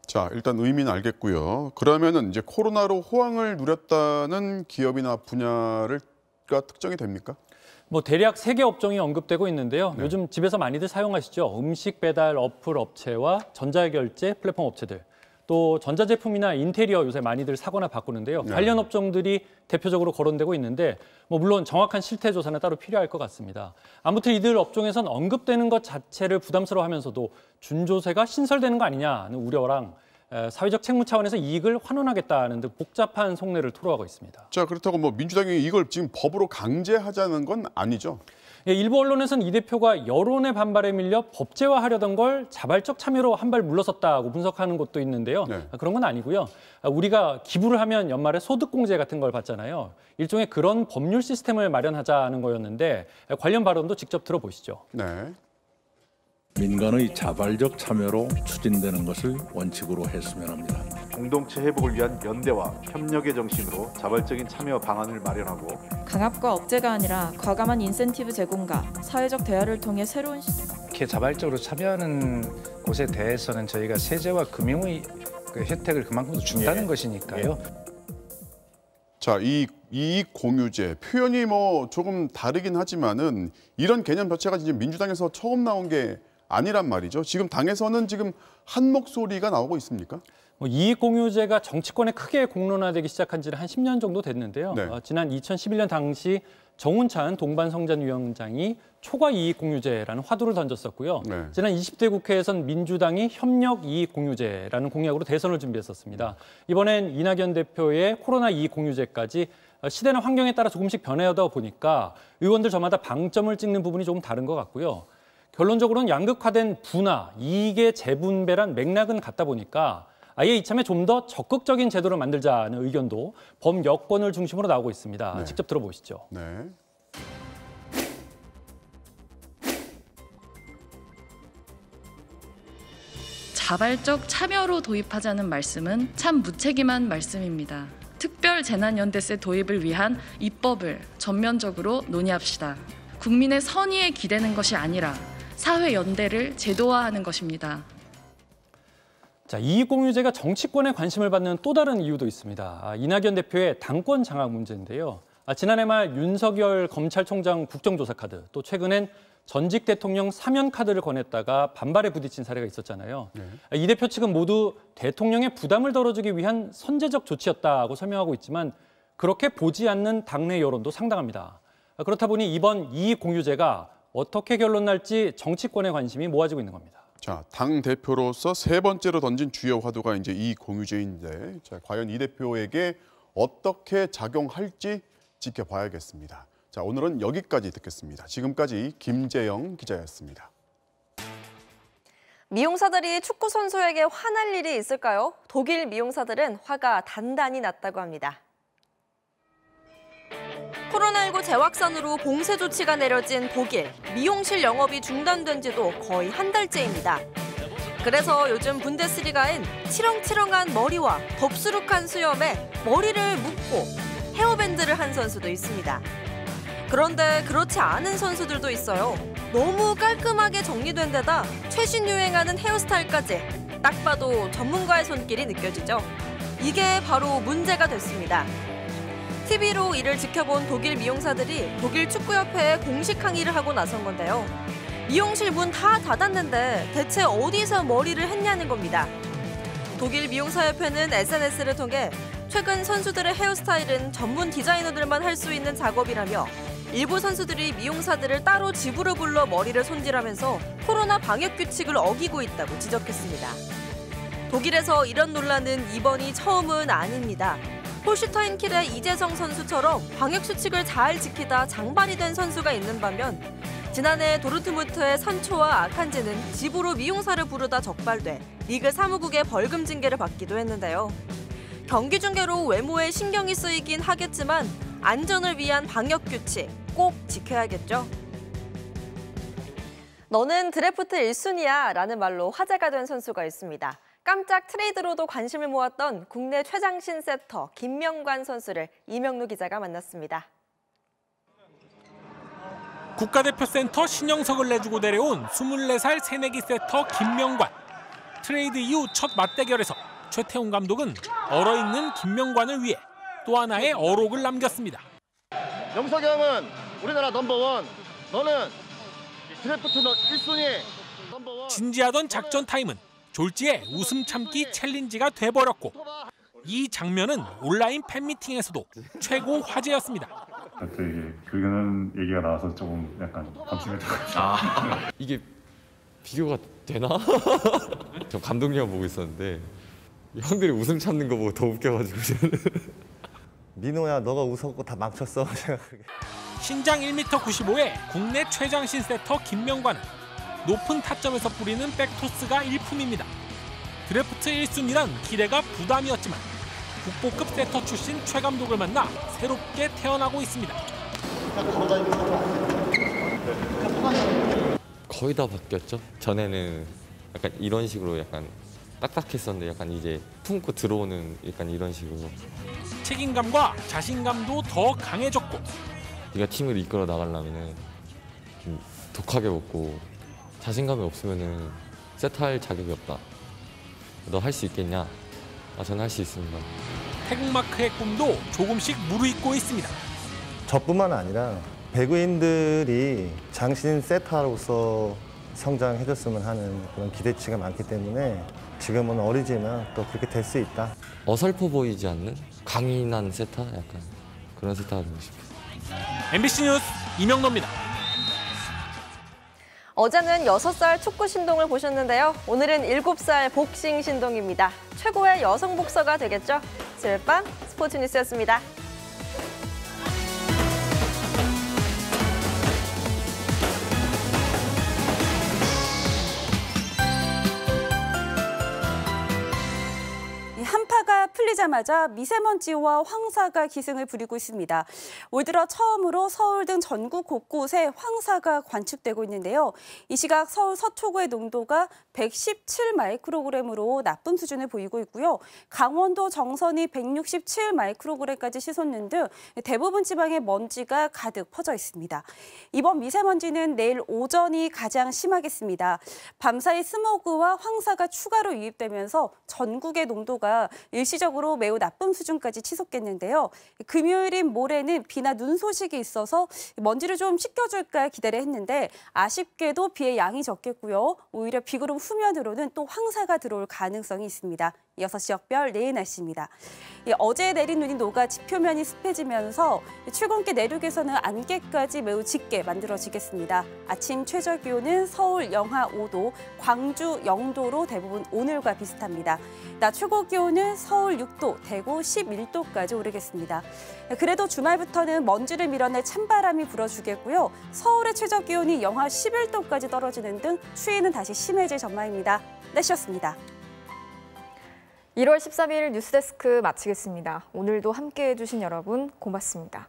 자, 일단 의미는 알겠고요. 그러면은 이제 코로나로 호황을 누렸다는 기업이나 분야가 특정이 됩니까? 뭐 대략 3개 업종이 언급되고 있는데요. 요즘 집에서 많이들 사용하시죠. 음식 배달 어플 업체와 전자결제 플랫폼 업체들. 또 전자제품이나 인테리어 요새 많이들 사거나 바꾸는데요. 관련 업종들이 대표적으로 거론되고 있는데 뭐 물론 정확한 실태 조사는 따로 필요할 것 같습니다. 아무튼 이들 업종에선 언급되는 것 자체를 부담스러워하면서도 준조세가 신설되는 거 아니냐는 우려랑 사회적 책무 차원에서 이익을 환원하겠다는 등 복잡한 속내를 토로하고 있습니다. 자, 그렇다고 뭐 민주당이 이걸 지금 법으로 강제하자는 건 아니죠? 예, 일부 언론에서는 이 대표가 여론의 반발에 밀려 법제화하려던 걸 자발적 참여로 한 발 물러섰다고 분석하는 곳도 있는데요. 그런 건 아니고요. 우리가 기부를 하면 연말에 소득공제 같은 걸 받잖아요. 일종의 그런 법률 시스템을 마련하자는 거였는데 관련 발언도 직접 들어보시죠. 네. 민간의 자발적 참여로 추진되는 것을 원칙으로 했으면 합니다. 공동체 회복을 위한 연대와 협력의 정신으로 자발적인 참여 방안을 마련하고 강압과 억제가 아니라 과감한 인센티브 제공과 사회적 대화를 통해 새로운 이렇게 자발적으로 참여하는 곳에 대해서는 저희가 세제와 금융의 그 혜택을 그만큼 준다는 것이니까요. 자, 이 이익 공유제 표현이 뭐 조금 다르긴 하지만은 이런 개념 자체가 이제 민주당에서 처음 나온 게 아니란 말이죠. 지금 당에서는 지금 한 목소리가 나오고 있습니까? 이익공유제가 정치권에 크게 공론화되기 시작한 지는 한 10년 정도 됐는데요. 지난 2011년 당시 정운찬 동반성전위원장이 초과 이익공유제라는 화두를 던졌었고요. 지난 20대 국회에선 민주당이 협력 이익공유제라는 공약으로 대선을 준비했었습니다. 이번엔 이낙연 대표의 코로나 이익공유제까지 시대나 환경에 따라 조금씩 변해오다 보니까 의원들 저마다 방점을 찍는 부분이 조금 다른 것 같고요. 결론적으로는 양극화된 분화, 이익의 재분배란 맥락은 같다 보니까 아예 이참에 좀 더 적극적인 제도를 만들자는 의견도 범여권을 중심으로 나오고 있습니다. 직접 들어보시죠. 자발적 참여로 도입하자는 말씀은 참 무책임한 말씀입니다. 특별재난연대세 도입을 위한 입법을 전면적으로 논의합시다. 국민의 선의에 기대는 것이 아니라 사회연대를 제도화하는 것입니다. 자, 이익공유제가 정치권에 관심을 받는 또 다른 이유도 있습니다. 이낙연 대표의 당권 장악 문제인데요. 지난해 말 윤석열 검찰총장 국정조사 카드, 또 최근엔 전직 대통령 사면 카드를 권했다가 반발에 부딪힌 사례가 있었잖아요. 이 대표 측은 모두 대통령의 부담을 덜어주기 위한 선제적 조치였다고 설명하고 있지만 그렇게 보지 않는 당내 여론도 상당합니다. 그렇다 보니 이번 이익공유제가 어떻게 결론 날지 정치권의 관심이 모아지고 있는 겁니다. 자, 당 대표로서 세 번째로 던진 주요 화두가 이제 이익공유제인데, 자, 과연 이 대표에게 어떻게 작용할지 지켜봐야겠습니다. 자, 오늘은 여기까지 듣겠습니다. 지금까지 김재영 기자였습니다. 미용사들이 축구 선수에게 화날 일이 있을까요? 독일 미용사들은 화가 단단히 났다고 합니다. 코로나19 재확산으로 봉쇄 조치가 내려진 독일. 미용실 영업이 중단된 지도 거의 한 달째입니다. 그래서 요즘 분데스리가엔 치렁치렁한 머리와 덥수룩한 수염에 머리를 묶고 헤어밴드를 한 선수도 있습니다. 그런데 그렇지 않은 선수들도 있어요. 너무 깔끔하게 정리된 데다 최신 유행하는 헤어스타일까지 딱 봐도 전문가의 손길이 느껴지죠. 이게 바로 문제가 됐습니다. TV로 이를 지켜본 독일 미용사들이 독일 축구협회에 공식 항의를 하고 나선 건데요. 미용실 문 다 닫았는데 대체 어디서 머리를 했냐는 겁니다. 독일 미용사협회는 SNS를 통해 최근 선수들의 헤어스타일은 전문 디자이너들만 할 수 있는 작업이라며 일부 선수들이 미용사들을 따로 집으로 불러 머리를 손질하면서 코로나 방역 규칙을 어기고 있다고 지적했습니다. 독일에서 이런 논란은 이번이 처음은 아닙니다. 홀슈타인 킬의 이재성 선수처럼 방역 수칙을 잘 지키다 장발이 된 선수가 있는 반면 지난해 도르트문트의 산초와 아칸지는 집으로 미용사를 부르다 적발돼 리그 사무국의 벌금 징계를 받기도 했는데요. 경기 중계로 외모에 신경이 쓰이긴 하겠지만 안전을 위한 방역 규칙 꼭 지켜야겠죠. 너는 드래프트 1순위야 라는 말로 화제가 된 선수가 있습니다. 깜짝 트레이드로도 관심을 모았던 국내 최장신 세터 김명관 선수를 이명루 기자가 만났습니다. 국가대표 센터 신영석을 내주고 내려온 24살 새내기 세터 김명관. 트레이드 이후 첫 맞대결에서 최태웅 감독은 얼어있는 김명관을 위해 또 하나의 어록을 남겼습니다. 영석이 형은 우리나라 넘버원, 너는 드래프트 1순위 넘버원. 진지하던 작전 타임은 졸지에 웃음 참기 챌린지가 돼버렸고 이 장면은 온라인 팬미팅에서도 최고 화제였습니다. 또 이게 그런 얘기가 나와서 조금 약간 감심했던 이게 비교가 되나? 저 감독님만 보고 있었는데 형들이 웃음 참는 거 보고 더 웃겨가지고 민호야 너가 웃었고 다 망쳤어. 신장 1m 95의 국내 최장신 세터 김명관은 높은 타점에서 뿌리는 백토스가 일품입니다. 드래프트 1순위란 기대가 부담이었지만 국보급 세터 출신 최 감독을 만나 새롭게 태어나고 있습니다. 거의 다 바뀌었죠. 전에는 약간 이런 식으로 약간 딱딱했었는데 약간 이제 품고 들어오는 약간 이런 식으로. 책임감과 자신감도 더 강해졌고 네가 팀을 이끌어 나가려면 좀 독하게 먹고 자신감이 없으면 세트할 자격이 없다. 너 할 수 있겠냐? 저는 할 수 있습니다. 태국마크의 꿈도 조금씩 무르익고 있습니다. 저뿐만 아니라 배구인들이 장신 세터로서 성장해줬으면 하는 그런 기대치가 많기 때문에 지금은 어리지만 또 그렇게 될 수 있다. 어설퍼 보이지 않는 강인한 세터? 약간 그런 세터가 되고 싶어요. MBC 뉴스 이명노입니다. 어제는 6살 축구 신동을 보셨는데요. 오늘은 7살 복싱 신동입니다. 최고의 여성 복서가 되겠죠? 지금밤 스포츠 뉴스였습니다. 한파가 풀리자마자 미세먼지와 황사가 기승을 부리고 있습니다. 올 들어 처음으로 서울 등 전국 곳곳에 황사가 관측되고 있는데요. 이 시각 서울 서초구의 농도가 117 마이크로그램으로 나쁨 수준을 보이고 있고요. 강원도 정선이 167 마이크로그램까지 치솟는 등 대부분 지방에 먼지가 가득 퍼져 있습니다. 이번 미세먼지는 내일 오전이 가장 심하겠습니다. 밤사이 스모그와 황사가 추가로 유입되면서 전국의 농도가 일시적으로 매우 나쁨 수준까지 치솟겠는데요. 금요일인 모레는 비나 눈 소식이 있어서 먼지를 좀 씻겨줄까 기대를 했는데 아쉽게도 비의 양이 적겠고요. 오히려 비구름 후면으로는 또 황사가 들어올 가능성이 있습니다. 이어서 지역별 내일 날씨입니다. 어제 내린 눈이 녹아 지표면이 습해지면서 출근길 내륙에서는 안개까지 매우 짙게 만들어지겠습니다. 아침 최저 기온은 서울 영하 5도, 광주 0도로 대부분 오늘과 비슷합니다. 낮 최고 기온은 서울 6도, 대구 11도까지 오르겠습니다. 그래도 주말부터는 먼지를 밀어낼 찬바람이 불어주겠고요. 서울의 최저 기온이 영하 11도까지 떨어지는 등 추위는 다시 심해질 전망입니다. 날씨였습니다. 1월 13일 뉴스데스크 마치겠습니다. 오늘도 함께해 주신 여러분 고맙습니다.